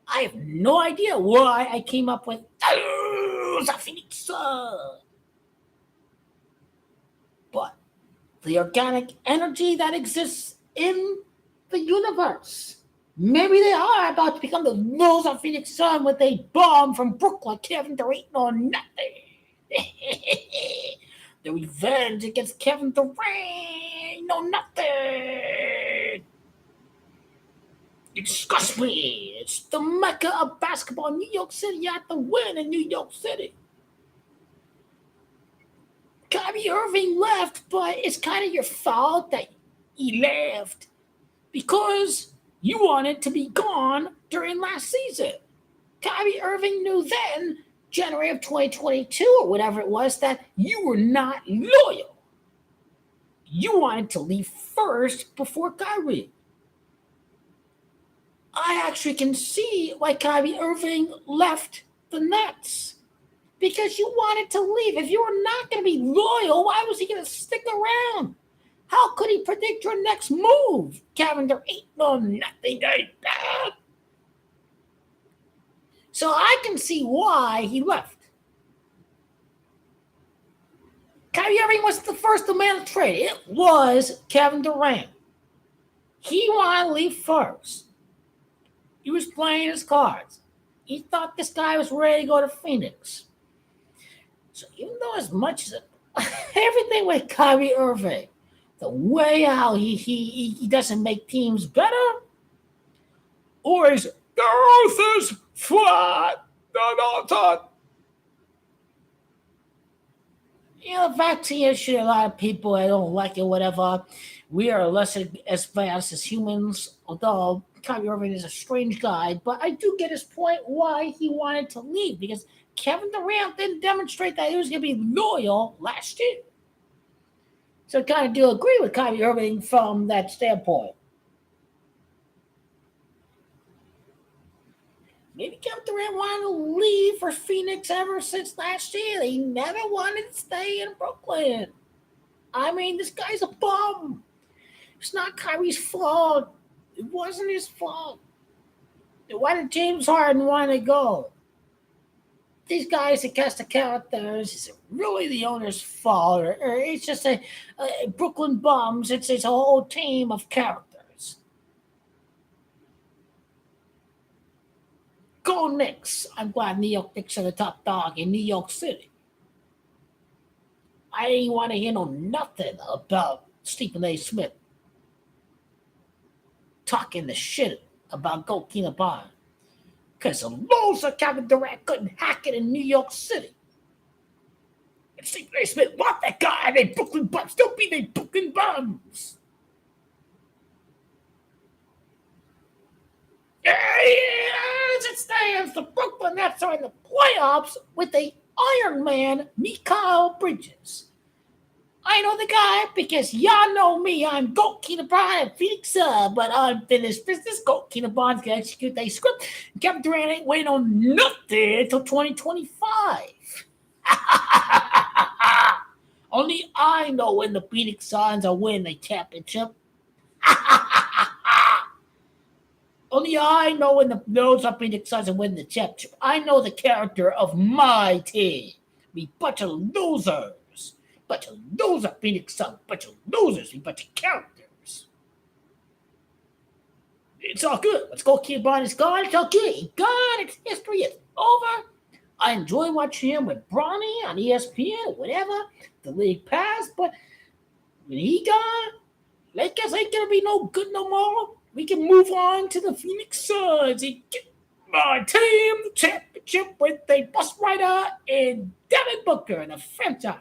I have no idea why I came up with nose of Phoenix Sun. But the organic energy that exists in the universe Maybe they are about to become the Bulls of Phoenix Sun with a bomb from Brooklyn. Kevin Durant or nothing. The revenge against Kevin Durant. No nothing. It disgusts me. It's the mecca of basketball in New York City. You have to win in New York City. Kyrie Irving left, but it's kind of your fault that he left because you wanted to be gone during last season. Kyrie Irving knew then, January of 2022 or whatever it was, that you were not loyal. You wanted to leave first before Kyrie. I actually can see why Kyrie Irving left the Nets. Because you wanted to leave. If you were not going to be loyal, why was he going to stick around? How could he predict your next move? Kevin, there ain't no nothing like that. So I can see why he left. Kyrie Irving wasn't the first to demand a trade. It was Kevin Durant. He wanted to leave first. He was playing his cards. He thought this guy was ready to go to Phoenix. So even though as much as everything with Kyrie Irving, the way how he doesn't make teams better, or is the earth is flat, not. You know, the vaccine issue, a lot of people I don't like it, whatever. We are less advanced as humans, although Kyrie Irving is a strange guy, but I do get his point why he wanted to leave because Kevin Durant didn't demonstrate that he was going to be loyal last year. So I kind of do agree with Kyrie Irving from that standpoint. Maybe Kevin Durant wanted to leave for Phoenix ever since last year. He never wanted to stay in Brooklyn. I mean, this guy's a bum. It's not Kyrie's fault. It wasn't his fault. Why did James Harden want to go? These guys that cast the characters, is it really the owner's fault? Or it's just a Brooklyn bums. It's a whole team of characters. Go Knicks. I'm glad New York Knicks are the top dog in New York City. I ain't want to hear no nothing about Stephen A. Smith talking the shit about Goalkeeper Bond. Because the loser Kevin Durant couldn't hack it in New York City. And Stephen A. Smith want that guy. They Brooklyn bums. Don't be they Brooklyn bums. As it stands, the Brooklyn Nets are in the playoffs with the Iron Man, Mikal Bridges. I know the guy because y'all know me. I'm Goalkeeper Bond at Phoenix, but unfinished business. Goalkeeper Bond's gonna execute their script. Kevin Durant ain't waiting on nothing until 2025. Only I know when the Phoenix Suns are winning the championship. Only I know when the Bills are Phoenix Suns are winning the championship. I know the character of my team. We bunch of losers. Bunch of losers, Phoenix Suns. Bunch of losers. We bunch of characters. It's all good. Let's go. Keep on. It's gone. It's all good. It's gone. It's history. It's over. I enjoy watching him with Bronny on ESPN or whatever. The league passed, but when he gone, Lakers ain't gonna be no good no more. We can move on to the Phoenix Suns and get my team the championship with a bus rider and Devin Booker and a franchise.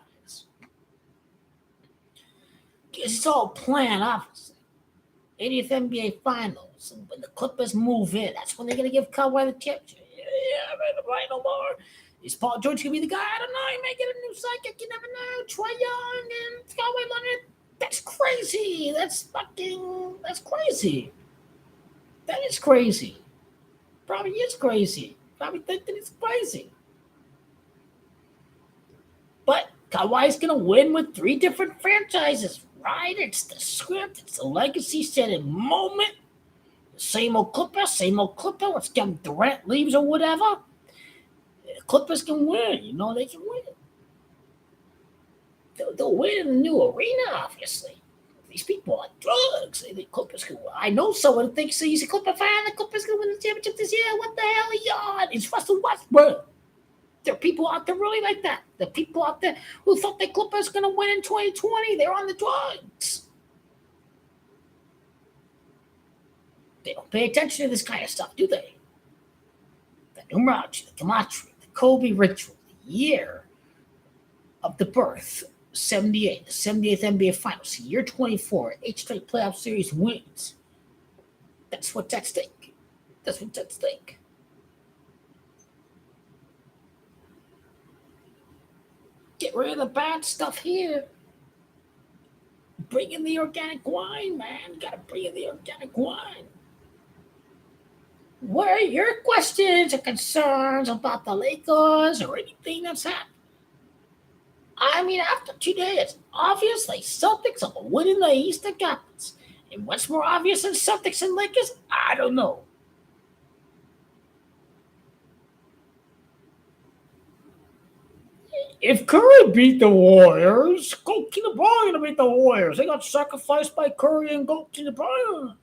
It's all planned, obviously. 80th NBA Finals. And when the Clippers move in, that's when they're going to give Kawhi the championship. Yeah, I'm ready to play no more. Is Paul George going to be the guy? I don't know. He may get a new psychic. You never know. Trae Young and Kawhi Leonard. That's crazy. That's crazy. That is crazy. Probably is crazy. Probably think that it's crazy. But Kawhi's going to win with 3 different franchises, right? It's the script. It's the legacy setting moment. Same old Clipper. Let's get Durant leaves or whatever. The Clippers can win. You know, they can win. They'll win in the new arena, obviously. These people are drugs. They think Clippers can win. I know someone who thinks he's a Clipper fan. The Clippers can win the championship this year. What the hell are you on? It's Russell Westbrook. There are people out there really like that. The people out there who thought the Clippers going to win in 2020, they're on the drugs. They don't pay attention to this kind of stuff, do they? The numerology, the gematria, the Kobe ritual, the year of the birth, 78, the 78th NBA Finals, year 24, 8 straight playoff series wins. That's what's at stake. That's what's at stake. Get rid of the bad stuff here. Bring in the organic wine, man. Gotta bring in the organic wine. What are your questions or concerns about the Lakers or anything that's happened? I mean, after 2 days, obviously Celtics are winning the Eastern Conference. And what's more obvious than Celtics and Lakers? I don't know. If Curry beat the Warriors, go to LeBron to beat the Warriors. They got sacrificed by Curry and go to LeBron.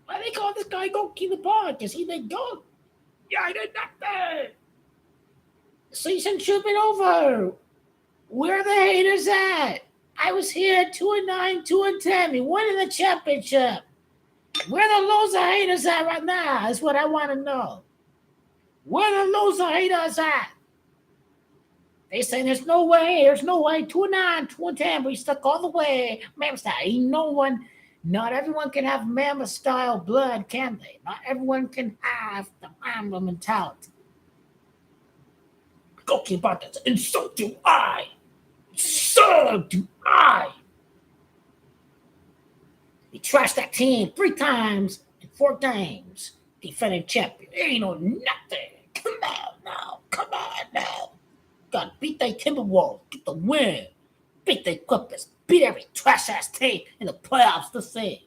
Why they call this guy go to LeBron? Because he did go. Yeah, I did nothing. Season should have been over. Where are the haters at? I was here 2-9, 2-10. We won in the championship. Where the loser haters at right now is what I want to know. Where the loser haters at? They say there's no way, 2-9, 2-10. We stuck all the way. Mammoth style. Ain't no one, not everyone can have mammoth style blood, can they? Not everyone can have the mammoth mentality. Go keep about that. And so do I. So do I. We trashed that team 3 times in 4 games. Defending champion. Ain't no nothing. Come on now. Gotta beat they Timberwolves. Get the win. Beat they Clippers. Beat every trash ass team in the playoffs the same.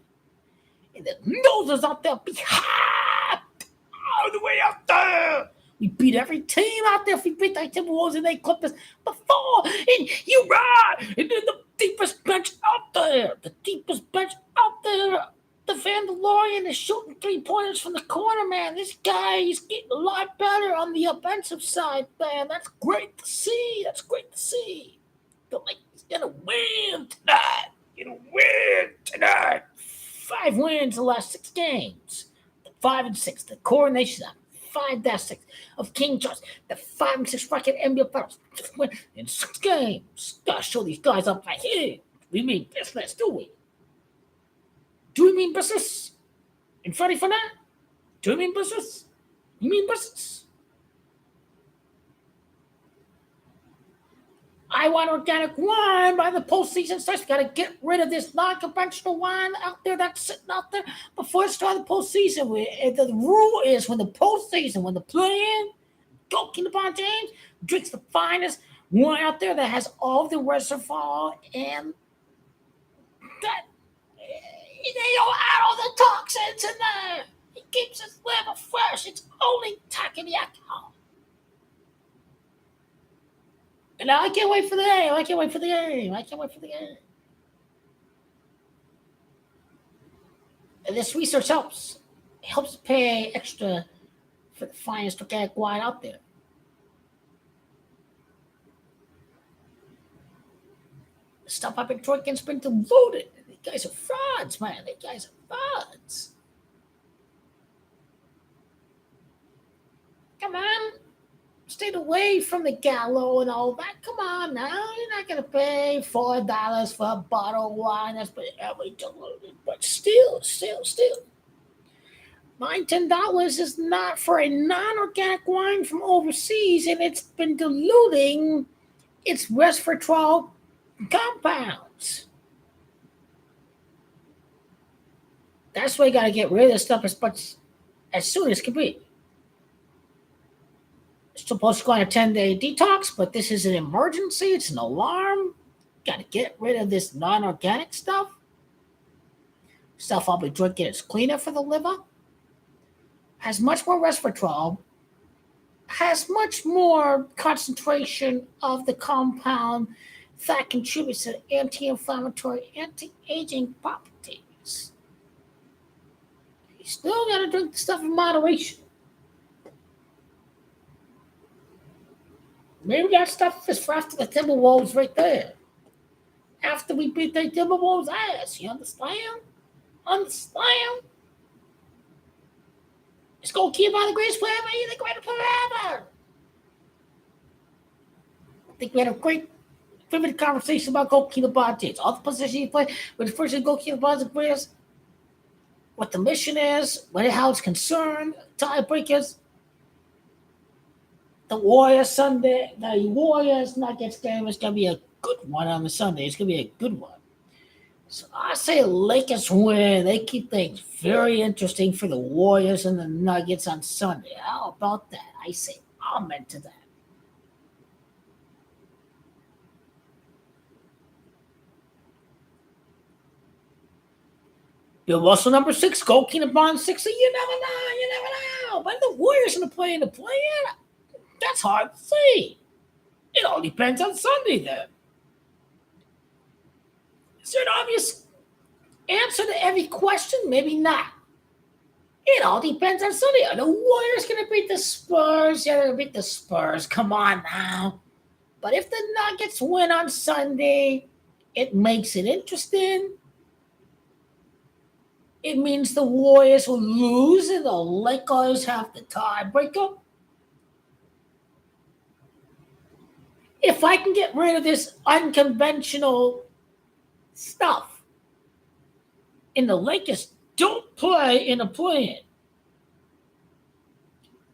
And the noses out there be hot. All the way out there. We beat every team out there. If we beat they Timberwolves and they Clippers before. And you're right. And then the deepest bench out there. The Vandalorian is shooting 3-pointers from the corner, man. This guy is getting a lot better on the offensive side, man. That's great to see. The Lakers gonna win tonight. 5 wins the last 6 games. The 5 and 6. The coronation of 5-6 of King Charles. The 5 and 6 record NBA Finals. Win in 6 games. Gotta show these guys up right here. We mean business, do we? Do we mean business? And Freddie for that? Do we mean business? You mean business? I want organic wine by the postseason starts. We got to get rid of this non-conventional wine out there that's sitting out there before it starts the postseason. The rule is when the play-in, LeBron James drinks the finest wine out there that has all the reservoir and that they don't add all the toxins in there. It keeps his liver fresh. It's only taking the alcohol. And I can't wait for the game. And this research helps. It helps pay extra for the finest organic wine out there. The stuff I've been drinking's been diluted. These guys are frauds, man. Come on. Stayed away from the Gallo and all that. Come on now. You're not going to pay $4 for a bottle of wine that's been heavily diluted. But still. $9-10 is not for a non-organic wine from overseas, and it's been diluting its resveratrol compounds. That's why you got to get rid of this stuff as soon as can be. It's supposed to go on a 10-day detox, but this is an emergency. It's an alarm. Got to get rid of this non-organic stuff. Stuff I'll be drinking is cleaner for the liver. Has much more resveratrol has much more concentration of the compound that contributes to anti-inflammatory, anti-aging properties. You still gotta drink the stuff in moderation. Maybe that stuff is for after the Timberwolves right there. After we beat the Timberwolves' ass, you understand? Understand? Let's go keep on the greatest player ever, the greatest player ever. I think we had a great, vivid conversation about goalkeeper Bonds. All the positions he played, but the first goalkeeper Bonds the greatest, what the mission is, how it's concerned, tiebreakers, the Warriors Sunday, the Warriors Nuggets game is gonna be a good one on the Sunday. It's gonna be a good one. So I say Lakers win. They keep things very interesting for the Warriors and the Nuggets on Sunday. How about that? I say amen to that. Bill Russell, number 6, goalkeeper Bond 60. You never know. You never know. But the Warriors going to play in the play-in, that's hard to see. It all depends on Sunday then. Is there an obvious answer to every question? Maybe not. It all depends on Sunday. Are the Warriors going to beat the Spurs? Yeah, they're going to beat the Spurs. Come on now. But if the Nuggets win on Sunday, it makes it interesting. It means the Warriors will lose and the Lakers have the tiebreaker. If I can get rid of this unconventional stuff, and the Lakers don't play in a play-in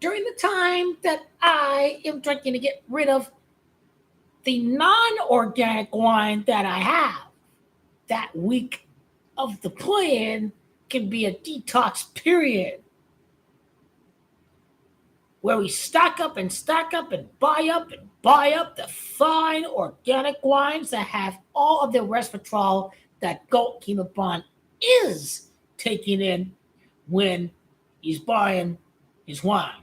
during the time that I am drinking to get rid of the non-organic wine that I have, that week of the play-in can be a detox period where we stock up and buy up the fine organic wines that have all of the resveratrol that goalkeeper Bond is taking in when he's buying his wine.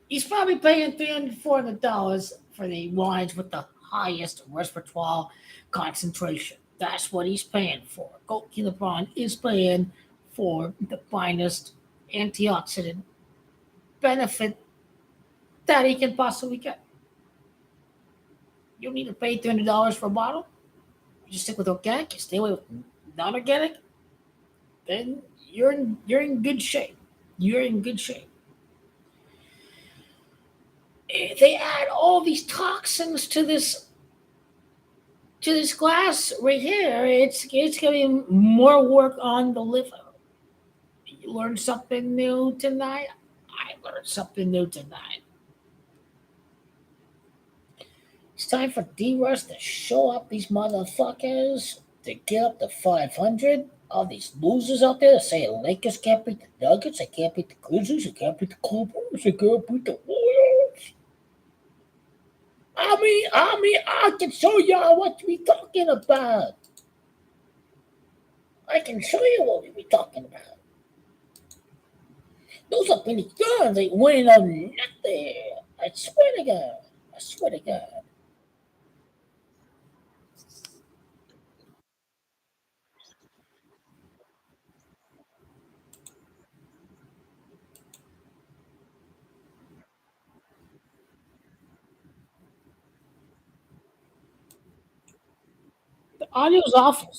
He's probably paying $300, $400 for the wines with the highest resveratrol concentration. That's what he's paying for. Goalkeeper Bond is paying for the finest antioxidant benefit that he can possibly get. You don't need to pay $300 for a bottle. You just stick with organic. You stay away with non-organic. Then you're in good shape. You're in good shape. They add all these toxins to this glass right here. It's gonna be more work on the liver. You learned something new tonight. I learned something new tonight. It's time for D-Rush to show up these motherfuckers to get up to 500. All these losers out there that say Lakers can't beat the Nuggets, they can't beat the Grizzlies, they can't beat the Clippers, they can't beat the Warriors. I can show y'all what we talking about. I can show you what we be talking about. Those are Phoenix Suns ain't winning on nothing. I swear to God. I swear to God. The audio's awful.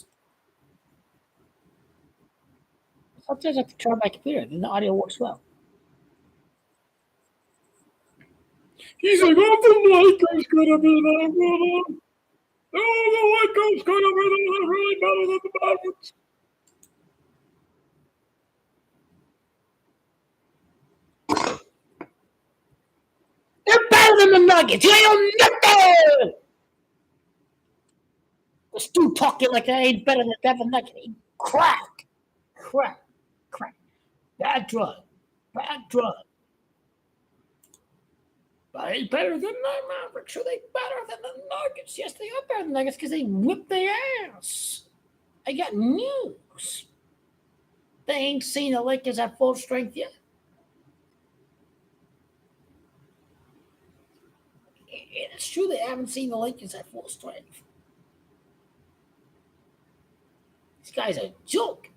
Sometimes I have to turn my computer, then the audio works well. He's like, oh, the Lakers gonna be that good. Oh, the Lakers gonna be that really better than the Nuggets. They're better than the Nuggets. You ain't nothing. This dude talking like I ain't better than the Nuggets. Crack, crack, crack. Bad drug, bad drug. But they better than the Mavericks. Are they better than the Nuggets? Yes, they are better than the Nuggets because they whipped their ass. I got news. They ain't seen the Lakers at full strength yet. It's true they haven't seen the Lakers at full strength. These guys are a joke.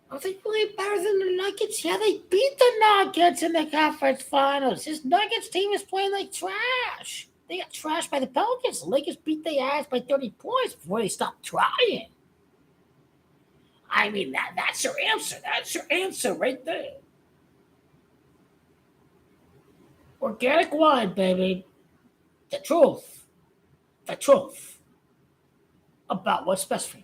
Are they really better than the Nuggets? Yeah, they beat the Nuggets in the conference finals. This Nuggets team is playing like trash. They got trashed by the Pelicans. The Lakers beat their ass by 30 points before they stopped trying. I mean, that's your answer. That's your answer right there. Organic wine, baby. The truth. The truth about what's best for you.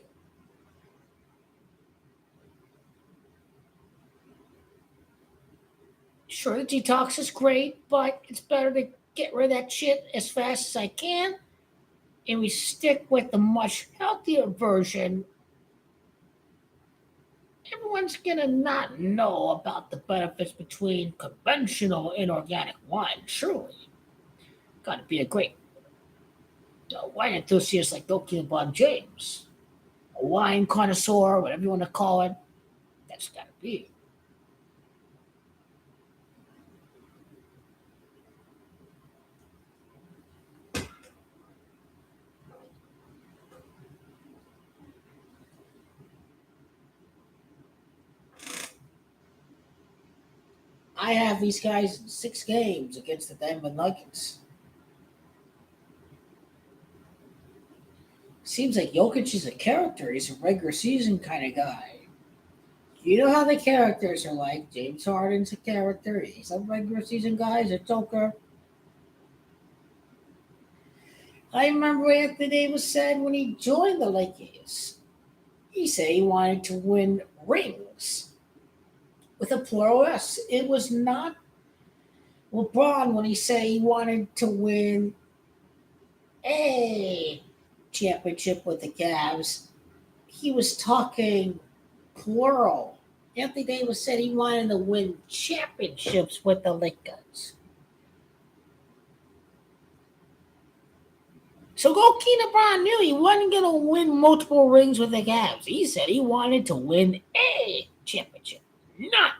Sure, the detox is great, but it's better to get rid of that shit as fast as I can, and we stick with the much healthier version. Everyone's gonna not know about the benefits between conventional and organic wine. Surely, gotta be a great wine enthusiast like Dr. Bob James, a wine connoisseur, whatever you want to call it. That's gotta be. I have these guys in 6 games against the Denver Nuggets. Seems like Jokic is a character. He's a regular season kind of guy. You know how the characters are like. James Harden's a character. He's a regular season guy. He's a joker. I remember Anthony Davis said when he joined the Lakers, he said he wanted to win rings with a plural S. It was not LeBron when he said he wanted to win a championship with the Cavs. He was talking plural. Anthony Davis said he wanted to win championships with the Lakers. So Goalkeeper Brown knew he wasn't going to win multiple rings with the Cavs. He said he wanted to win a championship, not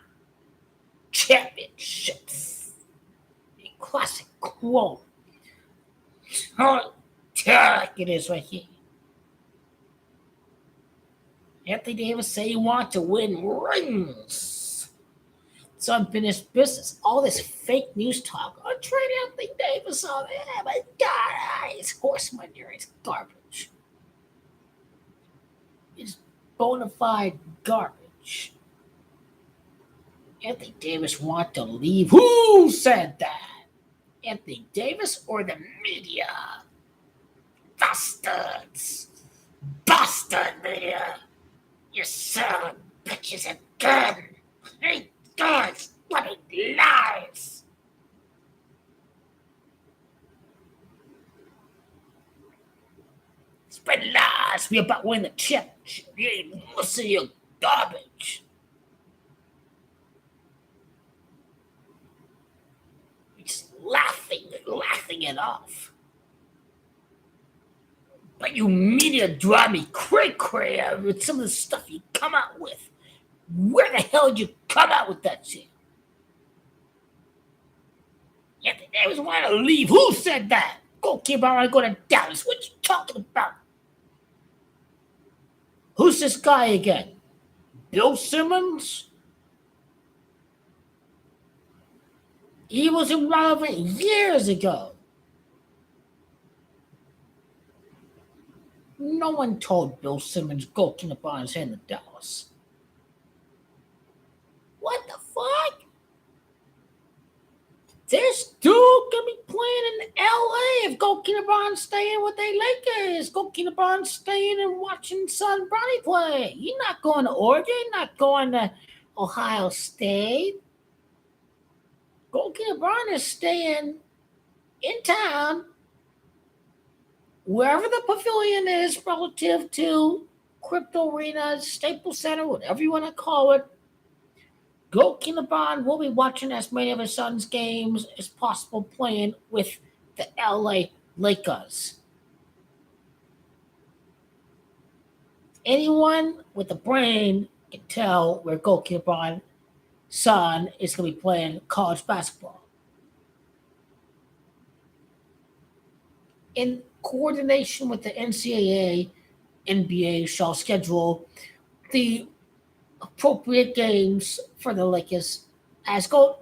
championships. A classic quote. Oh, it is right here. Anthony Davis said he wanted to win rings. It's unfinished business. All this fake news talk. Oh, trade Anthony Davis on it. Oh my God, it's horse manure. It's garbage. It's bona fide garbage. Anthony Davis want to leave. Who said that? Anthony Davis or the media? Bastards. Bastard media. You son of bitches again. Hey, God's bloody lies. Spread lies. We about win the championship. You ain't listen to your garbage. Just laughing it off. But you media drive me cray with some of the stuff you come out with. Where the hell did you come out with that shit? Anthony Davis want to leave. Who said that? Goalkeeper, I want to go to Dallas. What you talking about? Who's this guy again? Bill Simmons? He was irrelevant years ago. No one told Bill Simmons goalkeeper on his head to Dallas. What the fuck? This dude gonna be playing in LA if Goalkeeper Bond's staying with the Lakers. Goalkeeper Bond's staying and watching Son Bronny play. You're not going to Oregon, not going to Ohio State. Goalkeeper Bond is staying in town, wherever the pavilion is relative to Crypto Arena, Staples Center, whatever you want to call it. Goalkeeper Bond will be watching as many of his son's games as possible playing with the LA Lakers. Anyone with a brain can tell where Goalkeeper Bond's son is going to be playing college basketball. in coordination with the NCAA, NBA shall schedule the appropriate games for the Lakers as Gold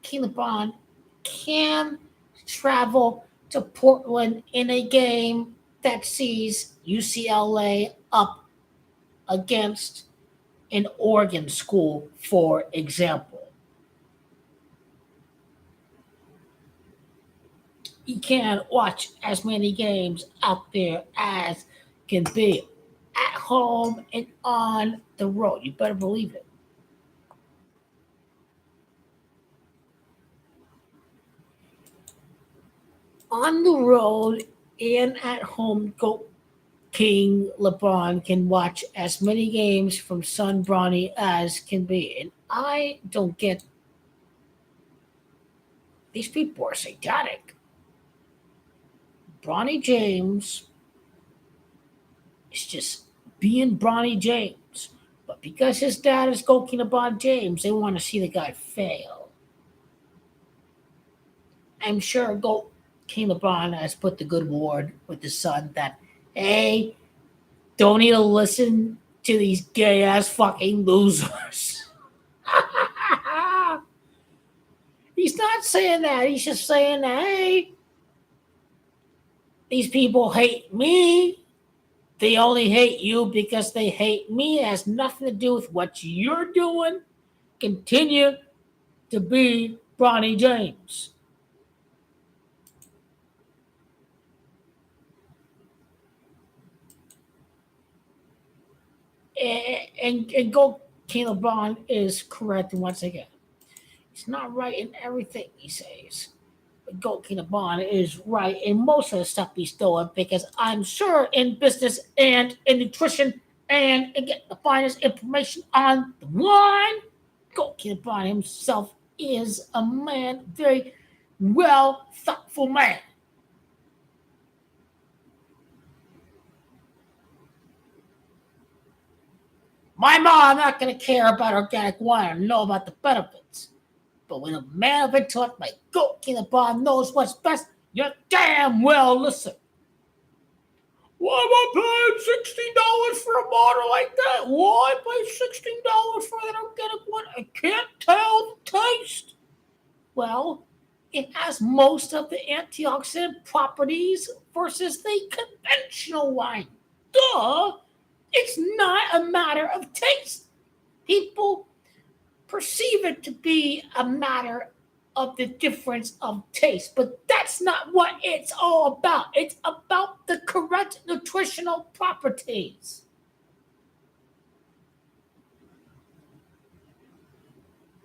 King LeBron can travel to Portland in a game that sees UCLA up against an Oregon school, for example. You can watch as many games out there as can be at home and on the road. You better believe it. On the road and at home, go King LeBron can watch as many games from Son Bronny as can be. And I don't get these people are satanic. Bronny James is just being Bronny James. But because his dad is Goking LeBron James, they want to see the guy fail. I'm sure King LeBron has put the good word with his son that, hey, don't need to listen to these gay ass fucking losers. He's not saying that. He's just saying that, hey, these people hate me. They only hate you because they hate me. It has nothing to do with what you're doing. Continue to be Bronny James. And Go King LeBron is correct once again. He's not right in everything he says. But Go King LeBron is right in most of the stuff he's doing because I'm sure in business and in nutrition and in getting the finest information on the wine, Go King LeBron himself is a man, very well thoughtful man. My mom not going to care about organic wine or know about the benefits. But when a man of intellect like Goat King LeBron knows what's best, you damn well listen. Why am I paying $16 for a bottle like that? Why pay $16 for that organic one? I can't tell the taste. Well, it has most of the antioxidant properties versus the conventional wine. Duh! It's not a matter of taste. People perceive it to be a matter of the difference of taste, but that's not what it's all about. It's about the correct nutritional properties.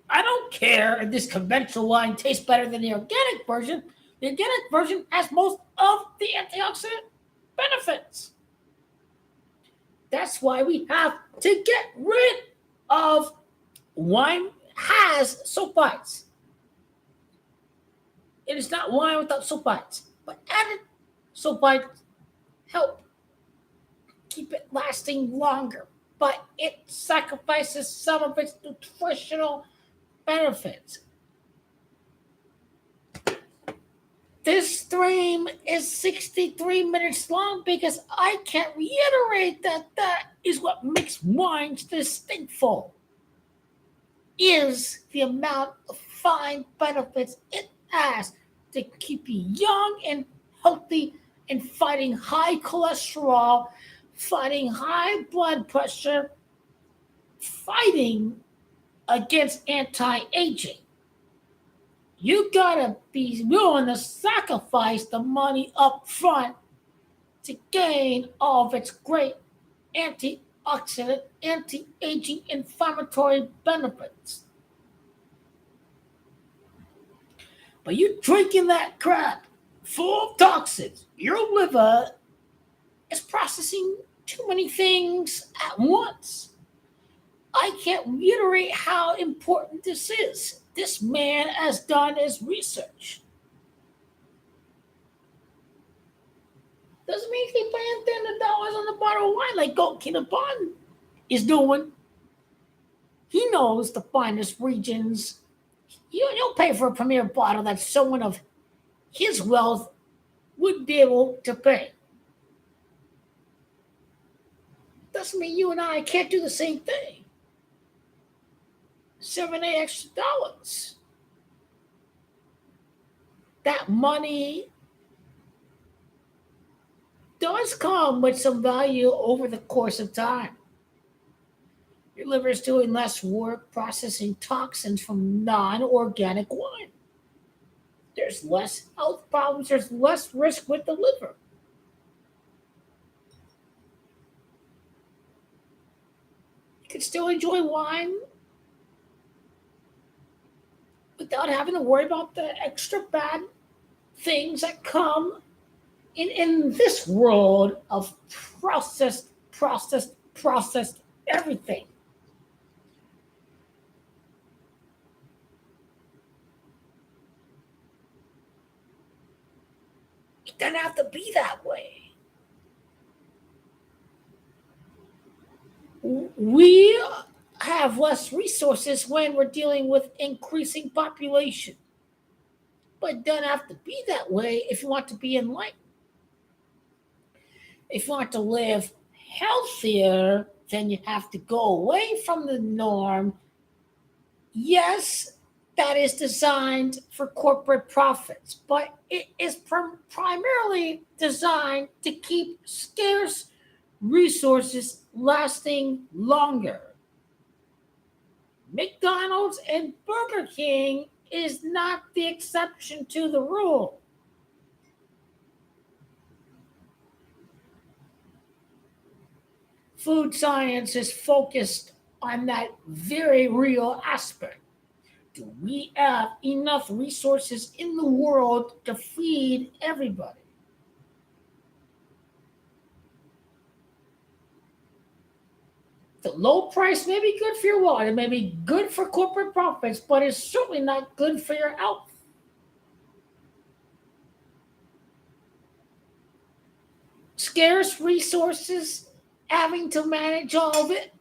I don't care if this conventional wine tastes better than the organic version. The organic version has most of the antioxidant benefits. That's why we have to get rid of wine has sulfites. It is not wine without sulfites, but added sulfites help keep it lasting longer, but it sacrifices some of its nutritional benefits. This stream is 63 minutes long because I can't reiterate that is what makes wines distinctful. Is the amount of fine benefits it has to keep you young and healthy and fighting high cholesterol, fighting high blood pressure, fighting against anti-aging. You gotta be willing to sacrifice the money up front to gain all of its great antioxidant, anti-aging, inflammatory benefits. But you drinking that crap full of toxins, your liver is processing too many things at once. I can't reiterate how important this is. This man has done his research. Doesn't mean he's paying $10 on the bottle of wine like Goat King LeBron is doing. He knows the finest regions. You'll pay for a premier bottle that's showing of his wealth would be able to pay. Doesn't mean you and I can't do the same thing. 7 extra dollars. That money does come with some value over the course of time. Your liver is doing less work processing toxins from non organic wine. There's less health problems, there's less risk with the liver. You can still enjoy wine without having to worry about the extra bad things that come in this world of processed everything. It doesn't have to be that way. We have less resources when we're dealing with increasing population. But it doesn't have to be that way if you want to be enlightened. If you want to live healthier, then you have to go away from the norm. Yes, that is designed for corporate profits, but it is primarily designed to keep scarce resources lasting longer. McDonald's and Burger King is not the exception to the rule. Food science is focused on that very real aspect. Do we have enough resources in the world to feed everybody? The low price may be good for your wallet, it may be good for corporate profits, but it's certainly not good for your health. Scarce resources, having to manage all of it.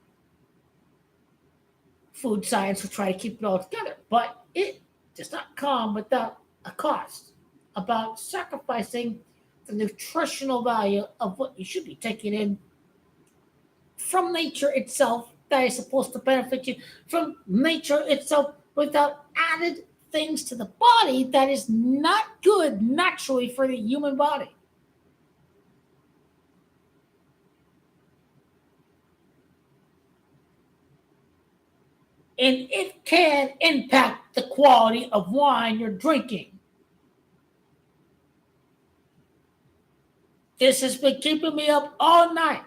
Food science will try to keep it all together, but it does not come without a cost. About sacrificing the nutritional value of what you should be taking in from nature itself that is supposed to benefit you from nature itself without added things to the body that is not good naturally for the human body. And it can impact the quality of wine you're drinking. This has been keeping me up all night.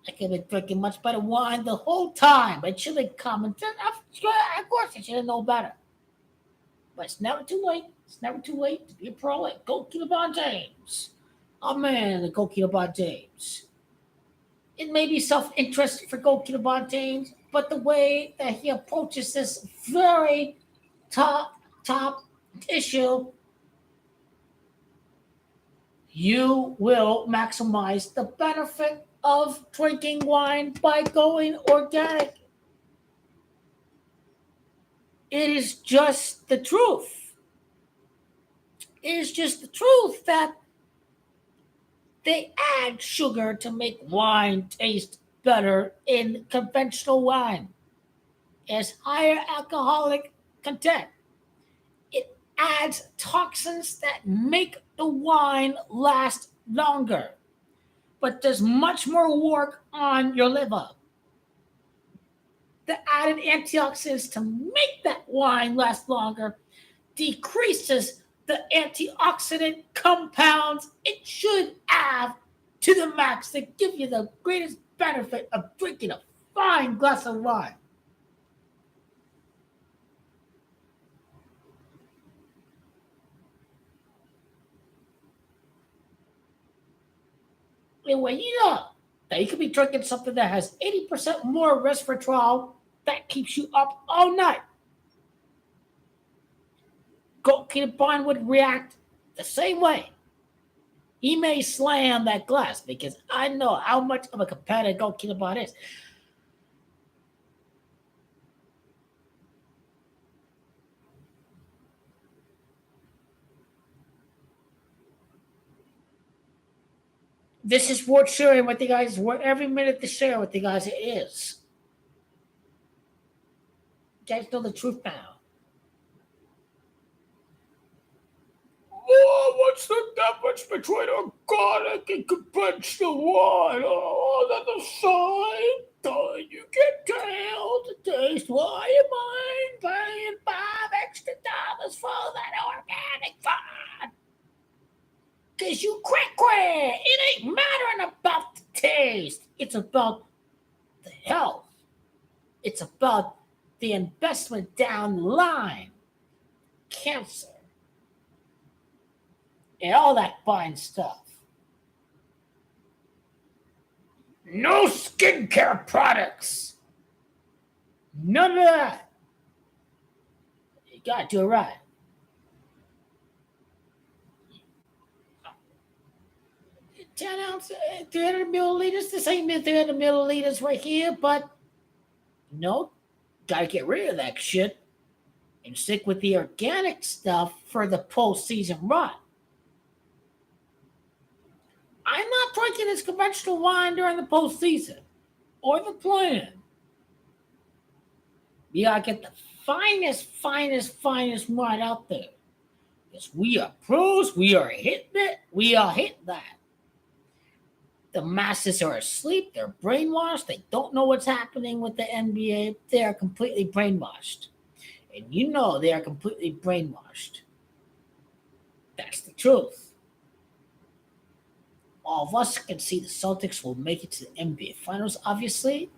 I could have been drinking much better wine the whole time. It should have come. Of course, I should have known better. But it's never too late. It's never too late to be a pro like Goalkeeper LeBron James. Oh man, the Goalkeeper LeBron James. It may be self-interest for Goalkeeper LeBron James, but the way that he approaches this very top issue, you will maximize the benefit of drinking wine by going organic. It is just the truth. It is just the truth that they add sugar to make wine taste better in conventional wine. It has higher alcoholic content. It adds toxins that make the wine last longer, but does much more work on your liver. The added antioxidants to make that wine last longer decreases the antioxidant compounds it should have to the max to give you the greatest benefit of drinking a fine glass of wine. And when you know that you could be drinking something that has 80% more resveratrol, that keeps you up all night. Goalkeeper Bond would react the same way. He may slam that glass because I know how much of a competitor Goalkeeper Bond is. This is worth sharing with you guys. Worth every minute to share with you guys. It is. You guys know the truth now. Oh, what's the difference between organic and conventional wine? Oh, they're the same thing. You can tell the taste. Why am I paying $5 extra for that organic wine? Cause you crack. It ain't mattering about the taste. It's about the health. It's about the investment down the line. Cancer. And all that fine stuff. No skincare products. None of that. You gotta do it right. 10 ounces, 300 milliliters. This ain't 300 milliliters right here, but no, gotta get rid of that shit and stick with the organic stuff for the postseason run. I'm not drinking this conventional wine during the postseason or the play-in. You gotta get the finest wine out there. Because we are pros, we are hitting it, we are hitting that. The masses are asleep, they're brainwashed, they don't know what's happening with the NBA, they are completely brainwashed. And you know they are completely brainwashed. That's the truth. All of us can see the Celtics will make it to the NBA Finals, obviously.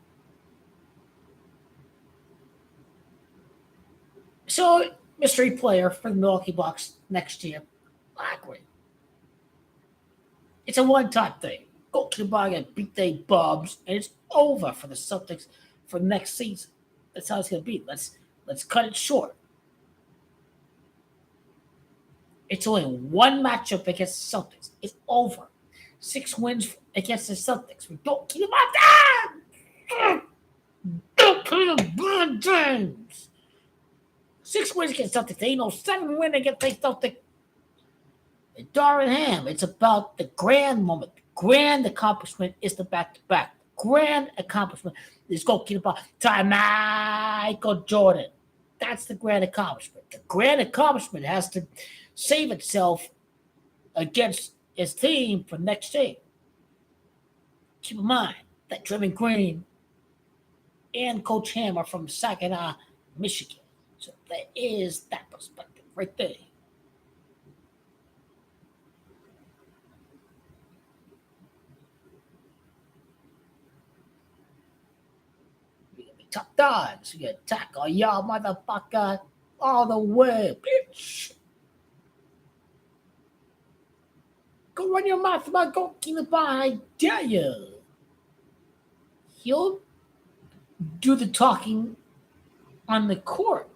So, mystery player for the Milwaukee Bucks next year. I agree. It's a one-time thing. Go to the bar and beat they bubs, and it's over for the Celtics for next season. That's how it's gonna be. Let's cut it short. It's only one matchup against the Celtics. It's over. 6 wins against the Celtics. We don't keep them up. Don't put LeBron James. 6 wins against Celtics. They ain't no 7 win against the Celtics. And Darren Ham, it's about the grand moment. The grand accomplishment is the back-to-back. Grand accomplishment is go keep the ball. Try Michael Jordan. That's the grand accomplishment. The grand accomplishment has to save itself against his team for next year. Keep in mind that Draymond Green and Coach Ham are from Saginaw, Michigan. So there is that perspective right there. We gotta be top dogs. We gotta tackle y'all motherfucker all the way, bitch. Go run your mouth about go keep the ball. I dare you. He'll do the talking on the court.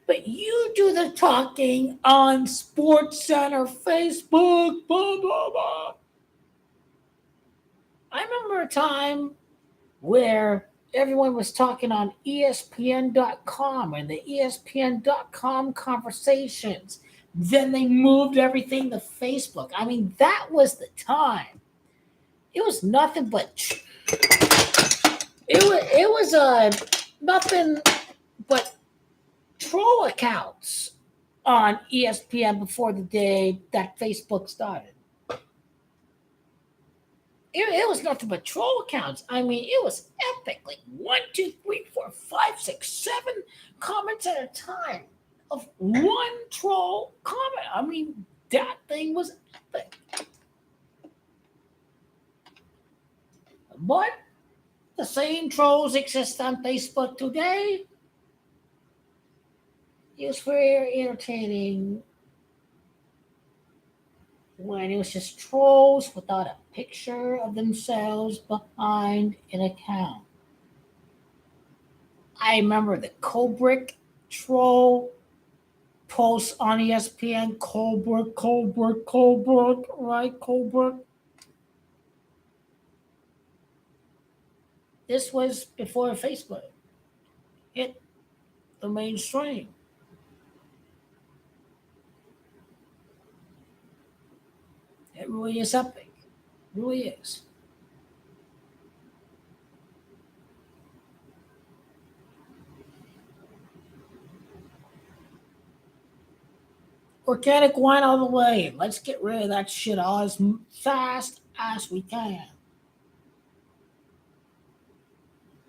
But you do the talking on Sports Center, Facebook, blah, blah, blah. I remember a time where everyone was talking on ESPN.com and the ESPN.com conversations. Then they moved everything to Facebook. I mean, that was the time. It was nothing but it was nothing but troll accounts on ESPN before the day that Facebook started. It was nothing but troll accounts. I mean, it was epic. Like 1, 2, 3, 4, 5, 6, 7 comments at a time of one troll comment. I mean, that thing was epic. But the same trolls exist on Facebook today. It was very entertaining when it was just trolls without a picture of themselves behind an account. I remember the Kubrick troll posts on ESPN. Kubrick, right? Kubrick. This was before Facebook hit the mainstream. It really is epic. It really is. Organic wine all the way. Let's get rid of that shit all as fast as we can.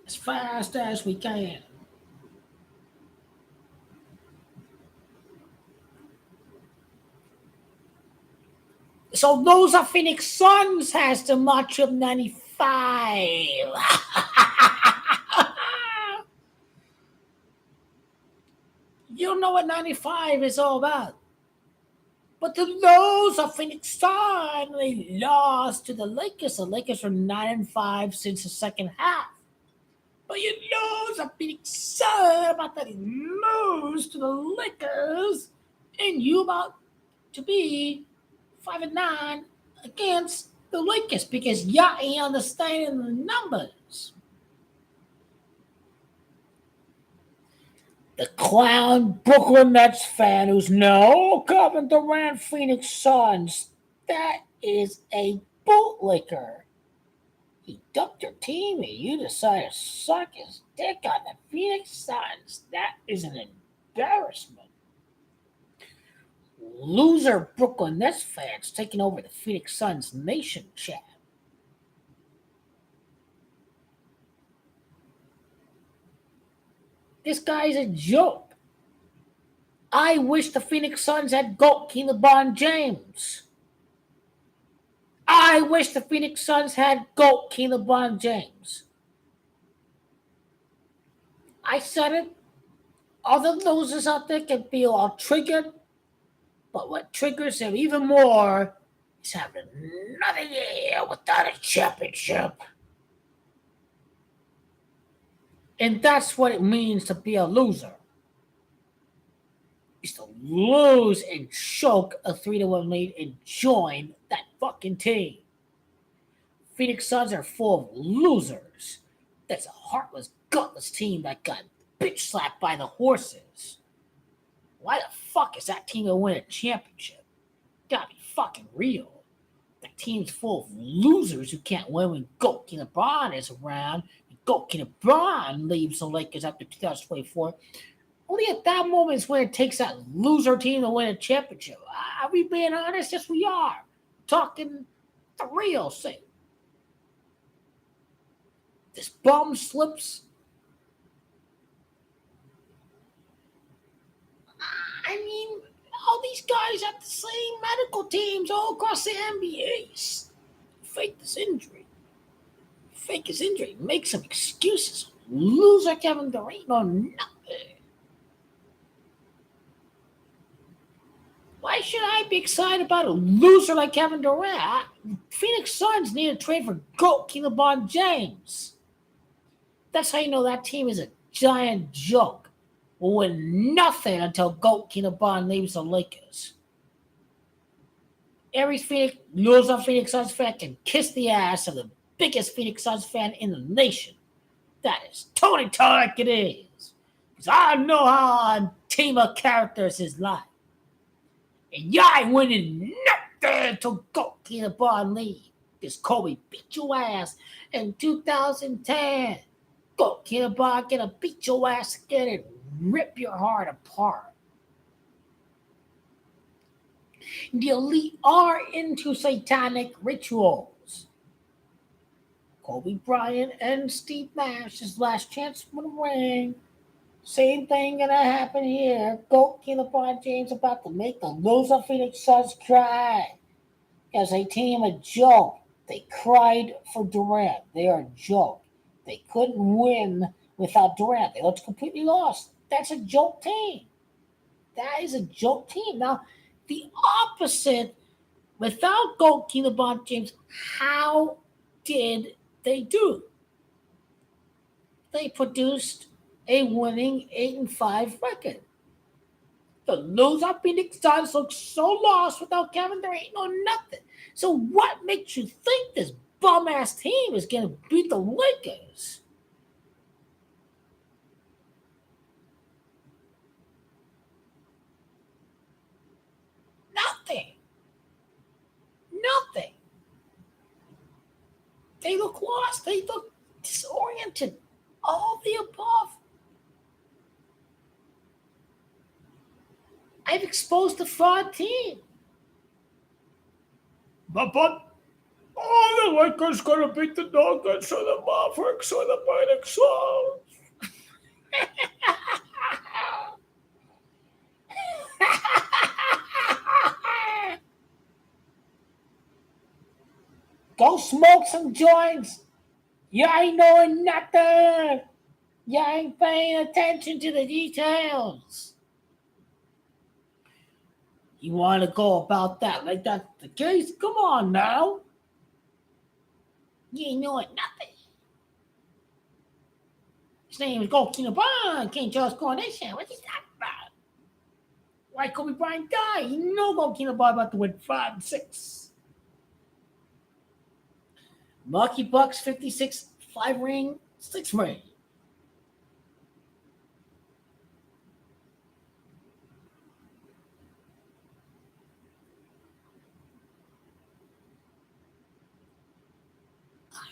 As fast as we can. So those are Phoenix Suns has the matchup 95. You don't know what 95 is all about. But the Lows of Phoenix Suns, they lost to the Lakers. The Lakers are 9-5 since the second half. But you lose a Phoenix Sun about to lose to the Lakers, and you about to be 5-9 against the Lakers because y'all ain't understanding the numbers. The clown Brooklyn Nets fan who's no Kevin Durant Phoenix Suns. That is a bootlicker. He dumped your team and you decided to suck his dick on the Phoenix Suns. That is an embarrassment. Loser Brooklyn Nets fans taking over the Phoenix Suns Nation chat. This guy's a joke. I wish the Phoenix Suns had GOAT LeBron James. I wish the Phoenix Suns had GOAT LeBron James. I said it. Other losers out there can feel all triggered, but what triggers him even more is having another year without a championship. And that's what it means to be a loser. Is to lose and choke a 3-1 lead and join that fucking team. Phoenix Suns are full of losers. That's a heartless, gutless team that got bitch slapped by the horses. Why the fuck is that team gonna win a championship? Gotta be fucking real. That team's full of losers who can't win when GOAT LeBron is around. GOAT LeBron leaves the Lakers after 2024. Only at that moment is when it takes that loser team to win a championship. Are we being honest? Yes, we are. Talking the real thing. This bum slips. I mean, all these guys have the same medical teams all across the NBA. Fake this injury. Fake his injury. Make some excuses. Loser Kevin Durant or nothing. Why should I be excited about a loser like Kevin Durant? Phoenix Suns need to trade for GOAT LeBron James. That's how you know that team is a giant joke. Will win nothing until GOAT LeBron leaves the Lakers. Every loser Phoenix Suns fan can kiss the ass of the biggest Phoenix Suns fan in the nation. That is Tony Tark it is. Because I know how a team of characters is like. And y'all ain't winning nothing to GOAT LeBron leave. Because Kobe beat your ass in 2010. GOAT LeBron gonna beat your ass again and rip your heart apart. The elite are into satanic rituals. Kobe Bryant and Steve Nash, his last chance for the ring. Same thing gonna happen here. GOAT LeBron James about to make the loser Phoenix Suns cry. As a team, a joke. They cried for Durant. They are a joke. They couldn't win without Durant. They looked completely lost. That's a joke team. That is a joke team. Now, the opposite, without GOAT LeBron James, how did they do? They produced a winning 8-5 record. The loser Phoenix Suns look so lost without Kevin Durant or nothing. So what makes you think this bum ass team is going to beat the Lakers? Nothing. Nothing. They look lost. They look disoriented. All the above. I've exposed the fraud team. But oh, the Lakers gonna beat the Nuggets or the Mavericks or the Phoenix Suns. Go smoke some joints. You ain't knowing nothing. You ain't paying attention to the details. You want to go about that like that's the case? Come on now. You ain't knowing nothing. His name is Goalkeeper Bond. Can't just coronation. What's he talking about? Why Kobe Bryant died? You know Goalkeeper Bond about to win 5 and 6. Milwaukee Bucks 56, 5 ring, 6 ring.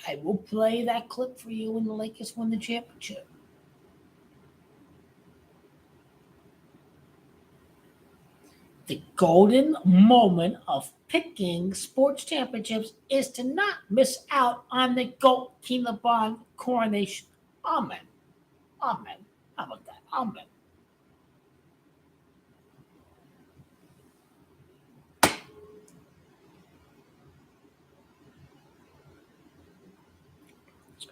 I will play that clip for you when the Lakers win the championship. The golden moment of picking sports championships is to not miss out on the GOAT King LeBron coronation. Amen. Amen. How about that? Amen.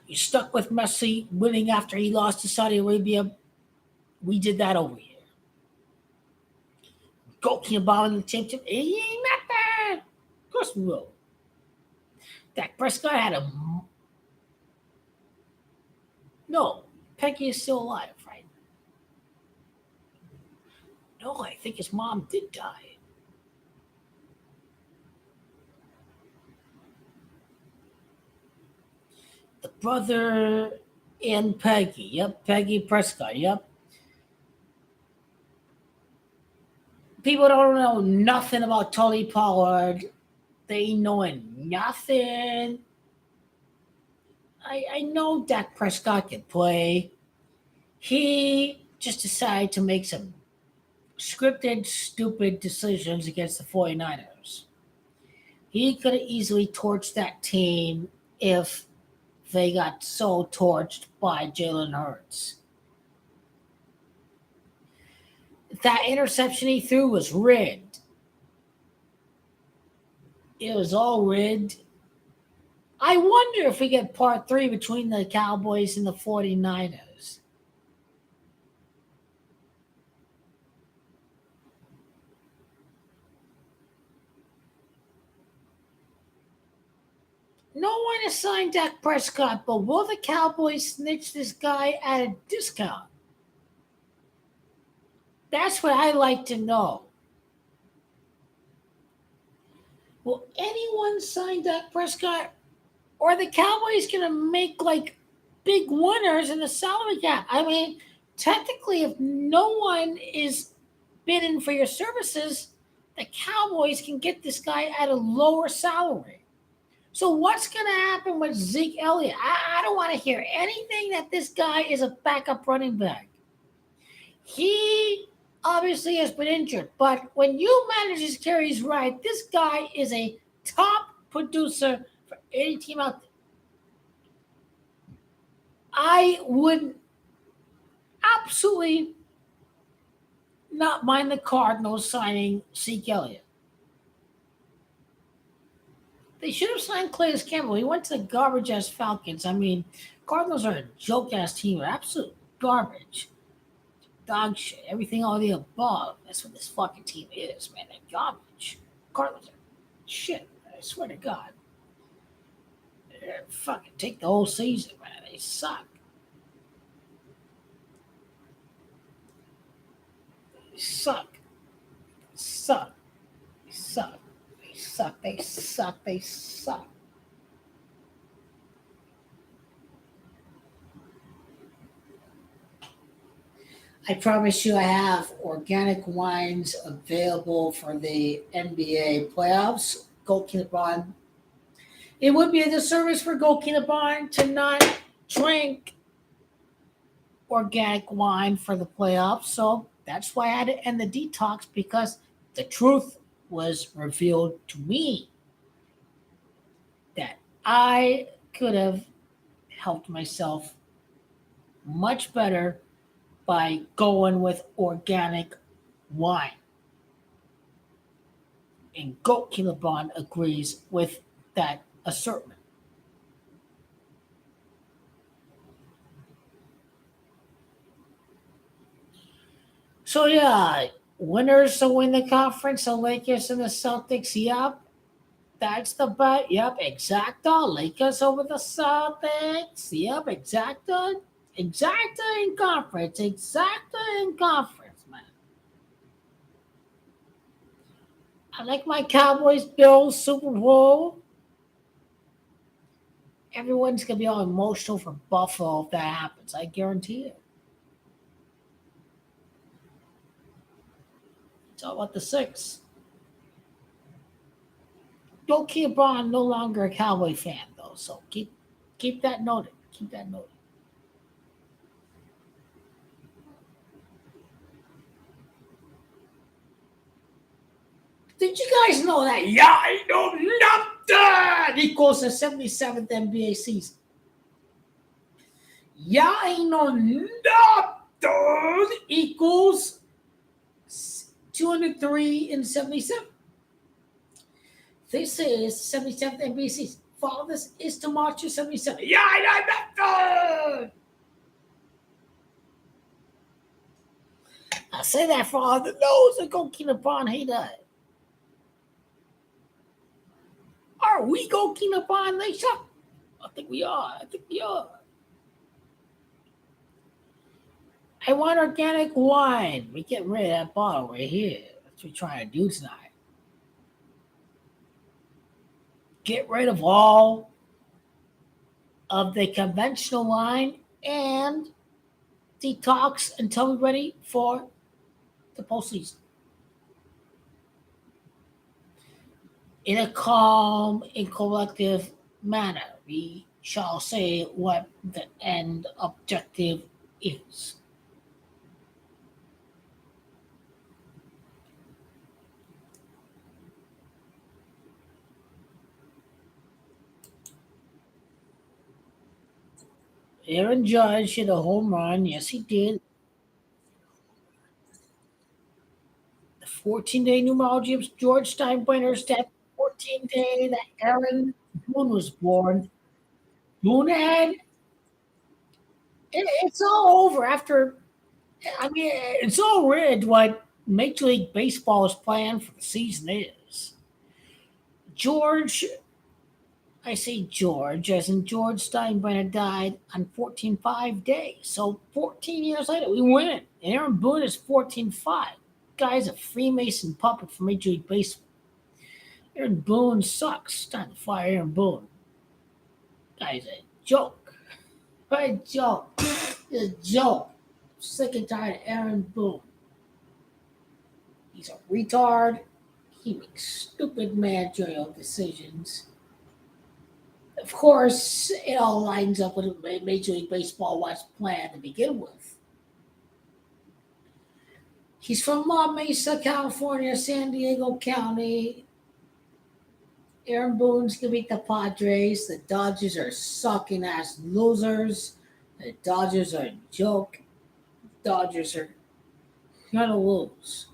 You stuck with Messi winning after he lost to Saudi Arabia. We did that over here. GOAT King LeBron in the championship. He ain't nothing. Of course we will. Dak Prescott had a... No, Peggy is still alive, right? No, I think his mom did die. The brother and Peggy. Yep, Peggy Prescott. Yep. People don't know nothing about Tony Pollard. They knowing nothing. I know Dak Prescott can play. He just decided to make some scripted, stupid decisions against the 49ers. He could have easily torched that team if they got so torched by Jalen Hurts. That interception he threw was rigged. It was all rigged. I wonder if we get part 3 between the Cowboys and the 49ers. No one has signed Dak Prescott, but will the Cowboys snitch this guy at a discount? That's what I like to know. Will anyone sign Dak Prescott? Or are the Cowboys going to make like big winners in the salary cap? I mean, technically, if no one is bidding for your services, the Cowboys can get this guy at a lower salary. So what's going to happen with Zeke Elliott? I don't want to hear anything that this guy is a backup running back. He obviously has been injured, but when you manage his carries right, this guy is a top producer for any team out there. I would absolutely not mind the Cardinals signing Zeke Elliott. They should have signed Calais Campbell. He went to the garbage-ass Falcons. I mean, Cardinals are a joke-ass team. Absolute garbage. Dog shit. Everything all the above. That's what this fucking team is, man. They're garbage. Cardinals are shit. I swear to God. They're fucking take the whole season, man. They suck. They suck. They suck. They suck. They suck. They suck. They suck. I promise you I have organic wines available for the NBA playoffs. Goalkeeper LeBron It would be a disservice for Goalkeeper to not drink organic wine for the playoffs. So that's why I had to end the detox because the truth was revealed to me that I could have helped myself much better by going with organic wine. And Goat Kilobon agrees with that assertion. So yeah, winners to win the conference, the Lakers and the Celtics. Yep, that's the bet. Yep, exacta. Lakers over the Celtics. Yep, exacta. Exacta in conference. Exacta in conference, man. I like my Cowboys Bills Super Bowl. Everyone's gonna be all emotional for Buffalo if that happens. I guarantee it. It's all about the six. Don't keep Braun no longer a Cowboy fan though, so keep that noted. Keep that noted. Did you guys know that? Yeah, I know nothing equals the 77th NBA season. Yeah, I know nothing equals 203 and 77. This is 77th NBA season. Follow this is to March 77. Yeah, I know nothing. I say that for all the those that go keep upon hate that. Are we go keep upon Lisa? I think we are. I think we are. I want organic wine. We get rid of that bottle right here. That's what we're trying to do tonight. Get rid of all of the conventional wine and detox until we're ready for the postseason. In a calm and collective manner, we shall say what the end objective is. Aaron Judge hit a home run. Yes, he did. The 14-day numerology of George Steinbrenner's death. 14-day that Aaron Boone was born. Boone had it's all over after. I mean, it's all rigged what Major League Baseball's plan for the season is. George, I say George, as in George Steinbrenner died on 14-5 day. So 14 years later, we win. And Aaron Boone is 14-5. Guy's a Freemason puppet for Major League Baseball. Aaron Boone sucks. Time to fire Aaron Boone. Guy's a joke. A joke. He's a joke. Sick and tired of Aaron Boone. He's a retard. He makes stupid managerial decisions. Of course, it all lines up with what Major League Baseball was planned to begin with. He's from La Mesa, California, San Diego County. Aaron Boone's gonna beat the Padres. The Dodgers are sucking ass losers. The Dodgers are a joke. Dodgers are gonna lose.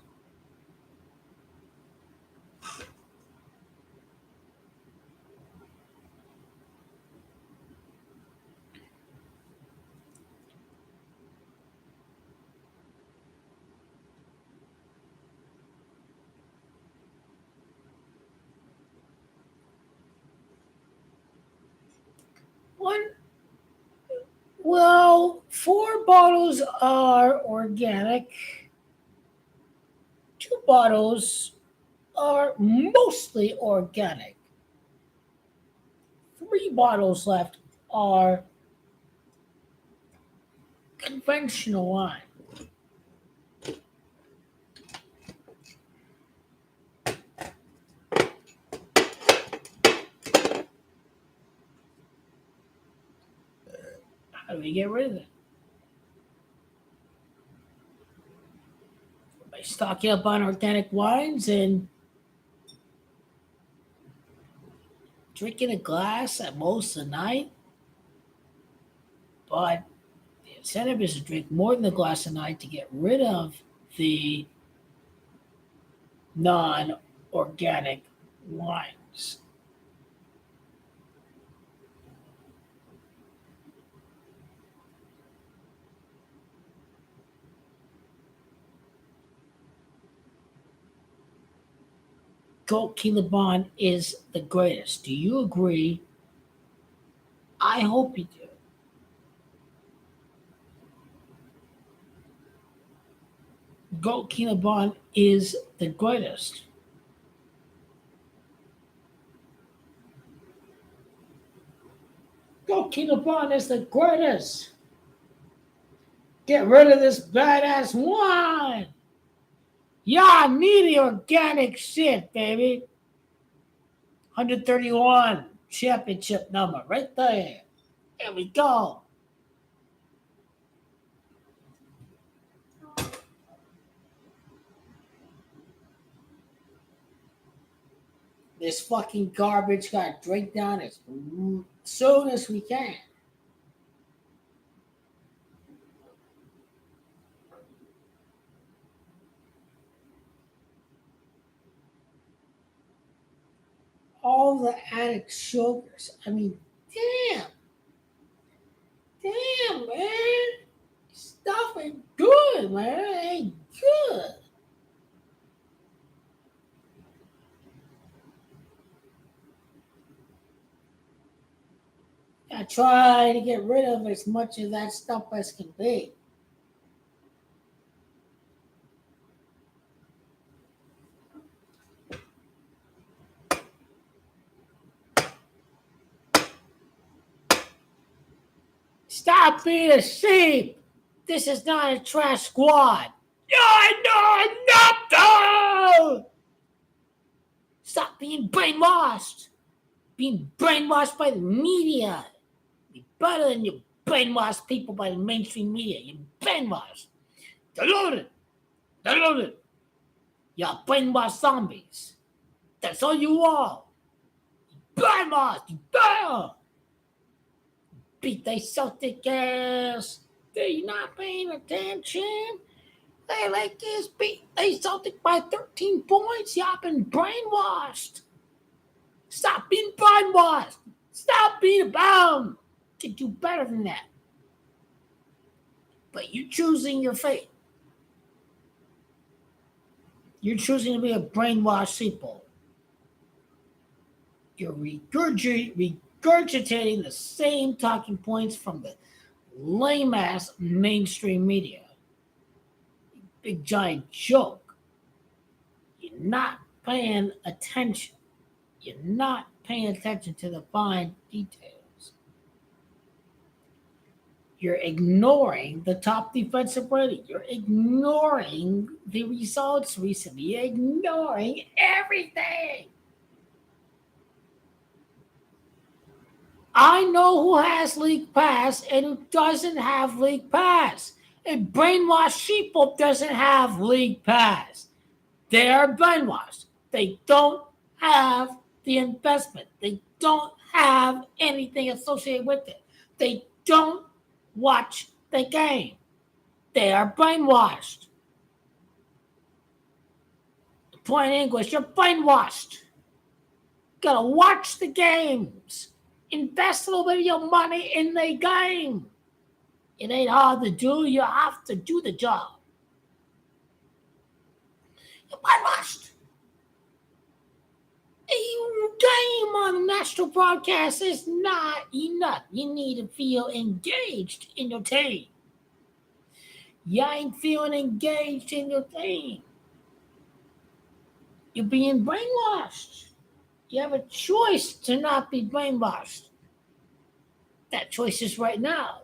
One, well, four bottles are organic. Two bottles are mostly organic. Three bottles left are conventional wine. me get rid of it. By stocking up on organic wines and drinking a glass at most a night. But the incentive is to drink more than a glass a night to get rid of the non organic wines. Gold Bond is the greatest. Do you agree? I hope you do. Gold Bond is the greatest. Gold Bond is the greatest. Get rid of this badass wine. Yeah, I need the organic shit, baby. 131 championship number right there. There we go. This fucking garbage got to drink down as soon as we can. All the added sugars. I mean, damn. Damn, man. Stuff ain't good, man. It ain't good. I try to get rid of as much of that stuff as can be. Stop being a sheep. This is not a trash squad. No. Stop being brainwashed. Being brainwashed by the media. Be better than you brainwashed people by the mainstream media. You brainwashed. Deluded. You're brainwashed zombies. That's all you are. Brainwashed. Beat they Celtic ass. They not paying attention. They like this beat they Celtic by 13 points. Y'all been brainwashed. Stop being brainwashed. Stop being bound. Can do better than that. But you're choosing your fate. You're choosing to be a brainwashed people. You're regurgitating the same talking points from the lame ass mainstream media. Big giant joke. You're not paying attention. You're not paying attention to the fine details. You're ignoring the top defensive rating. You're ignoring the results recently. You're ignoring everything. I know who has League Pass and who doesn't have League Pass. A brainwashed sheeple doesn't have League Pass. They are brainwashed. They don't have the investment. They don't have anything associated with it. They don't watch the game. They are brainwashed. Plain English, you're brainwashed. Gotta watch the games. Invest a little bit of your money in the game. It ain't hard to do. You have to do the job. You're brainwashed. A game on a national broadcast is not enough. You need to feel engaged in your team. You ain't feeling engaged in your team. You're being brainwashed. You have a choice to not be brainwashed. That choice is right now.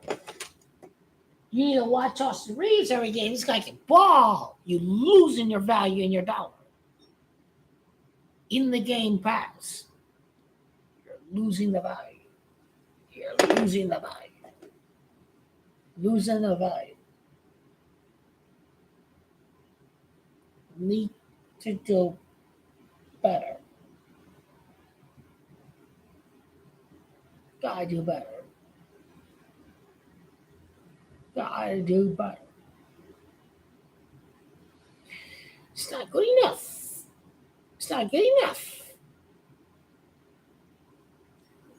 You need to watch Austin Reeves every game. This guy can ball. You're losing your value in your dollar. In the game pass, you're losing the value. You're losing the value. losing the value. Need to do better. Gotta do better. Gotta do better. It's not good enough. It's not good enough.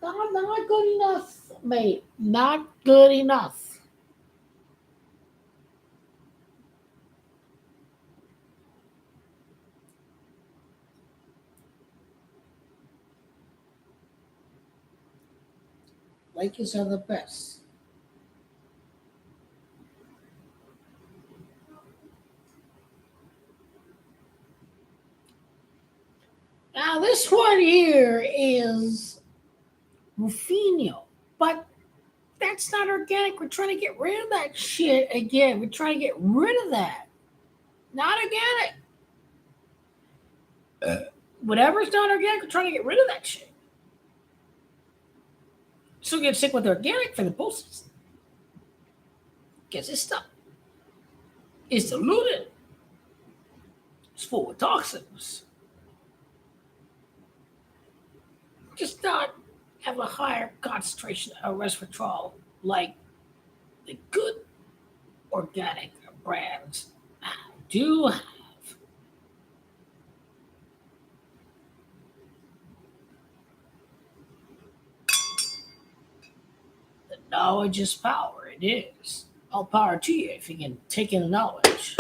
Not good enough, mate. Not good enough. Lakers are the best. Now this one here is Rufino, but that's not organic. We're trying to get rid of that shit again. We're trying to get rid of that. Not organic. Whatever's not organic, we're trying to get rid of that shit. So get sick with organic for the posters. Because this stuff is diluted. It's full of toxins. Just not have a higher concentration of resveratrol like the good organic brands do have. The knowledge is power. It is. All power to you if you can take in the knowledge.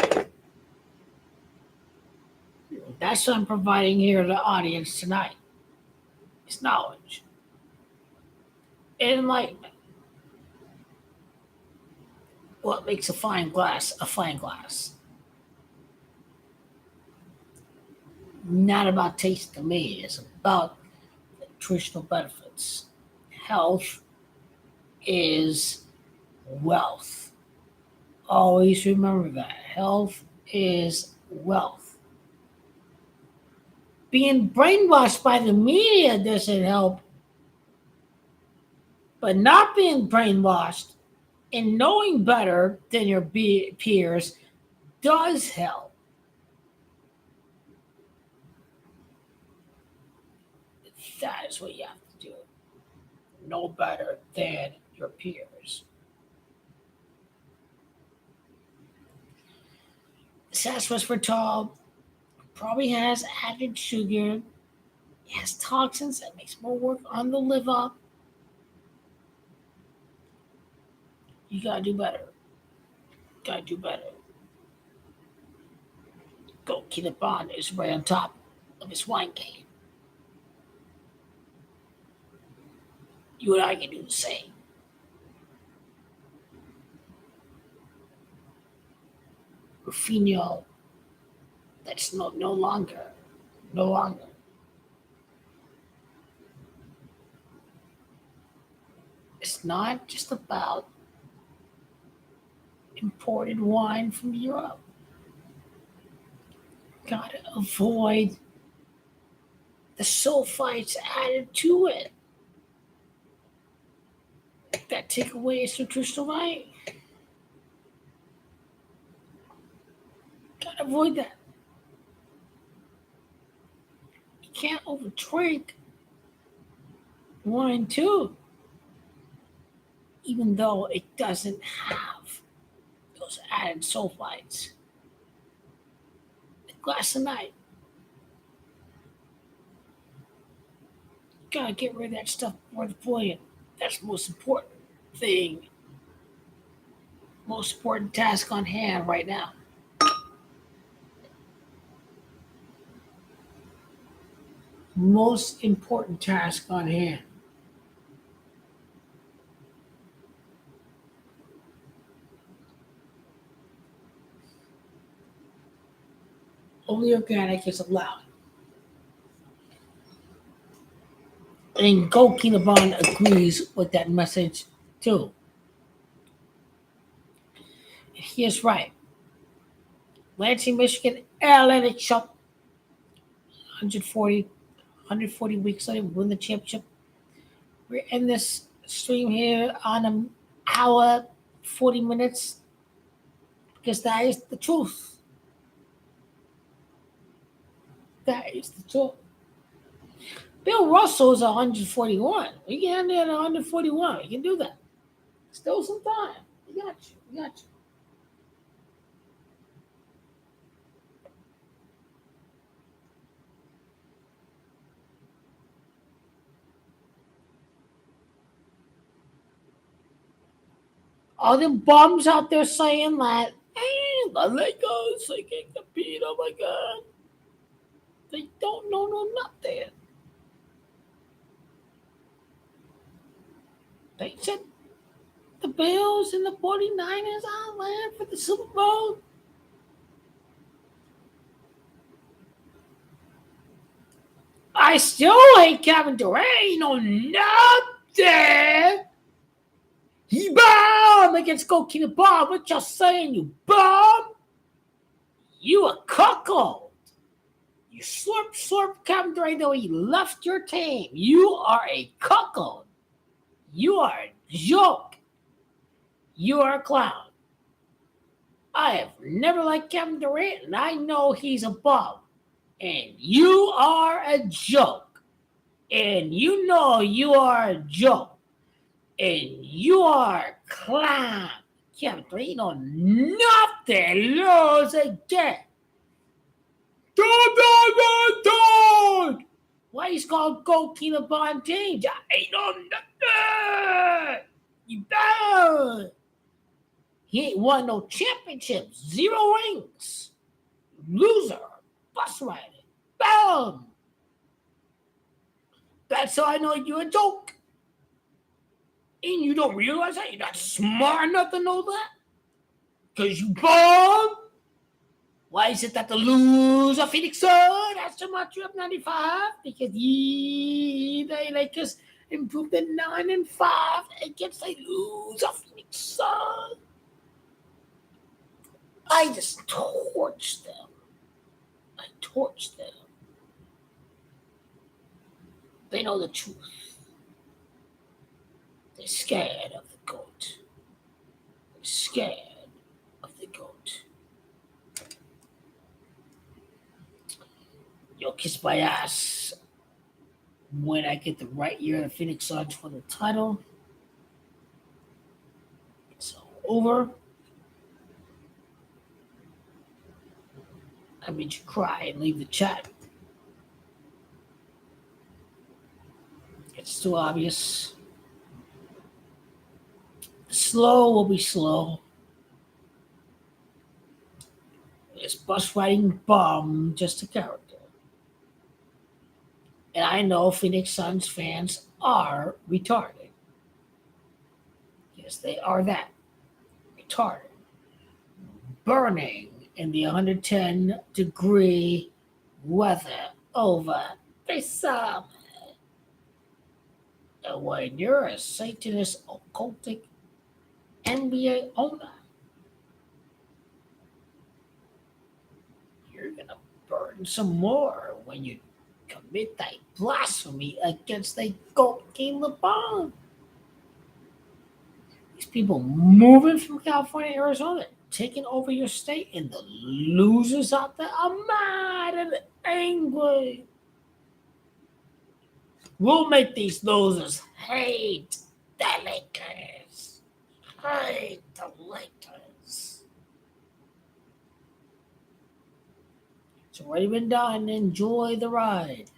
That's what I'm providing here to the audience tonight. It's knowledge. Enlightenment. What makes a fine glass a fine glass? Not about taste to me. It's about nutritional benefits. Health is wealth. Always remember that. Health is wealth. Being brainwashed by the media doesn't help, but not being brainwashed and knowing better than your peers does help. That is what you have to do. Know better than your peers. Resveratrol probably has added sugar. It has toxins that makes more work on the liver. You gotta do better. Gotta do better. Go Keep the Bond is right on top of his wine game. You and I can do the same. Rufino, that's no longer. No longer. It's not just about imported wine from Europe. Gotta avoid the sulfites added to it that take away its nutritional value. Gotta avoid that. You can't overdrink wine too, even though it doesn't have those added sulfites. A glass a night. Gotta get rid of that stuff before the point. That's the most important thing, most important task on hand right now. Most important task on hand. Only organic is allowed. And Gokinaban agrees with that message too. He is right. Lansing, Michigan, Atlantic Shop, 140 weeks later, win the championship. We're in this stream here on an hour 40 minutes because that is the truth. That is the truth. Bill Russell's 141. We can end it at 141. We can do that. Still some time. We got you. We got you. All them bums out there saying that, hey, the Lakers, they can't compete. Oh my God. They don't know no nothing. They said the Bills and the 49ers are land for the Super Bowl. I still hate Kevin Durant. He know nothing. He bomb against goalkeeper Bob. What y'all saying, you bum? You a cuckold. You slurp Kevin Durant though he left your team. You are a cuckold. You are a joke. You are a clown. I have never liked Kevin Durant, and I know he's a bum. And you are a joke. And you know you are a joke. And you are a clown. Kevin Durant, you know nothing. Lose again. Don't. Why he's called goalkeeper Bond James? I ain't on nothing. You done. He ain't won no championships. 0 rings. Loser. Bus rider. Bum. That's how I know you're a joke. And you don't realize that? You're not smart enough to know that? Because you bum. Why is it that the loser Phoenix Sun has so much up 95? Because the Lakers improved to 9-5 against the loser Phoenix Sun. I just torched them. I torched them. They know the truth. They're scared of the GOAT. They're scared of the GOAT. You'll kiss my ass when I get the right year of Phoenix Suns for the title. It's over. I made you cry and leave the chat. It's too obvious. Slow will be slow. This bus riding bum just a character. And I know Phoenix Suns fans are retarded. Yes, they are that. Retarded. Burning in the 110-degree weather over the summer. And when you're a Satanist, occultic NBA owner, you're going to burn some more when you commit that blasphemy against the GOAT King LeBron. These people moving from California to Arizona, taking over your state, and the losers out there are mad and angry. We'll make these losers hate the Lakers. Hate the Lakers. It's already been done. Enjoy the ride.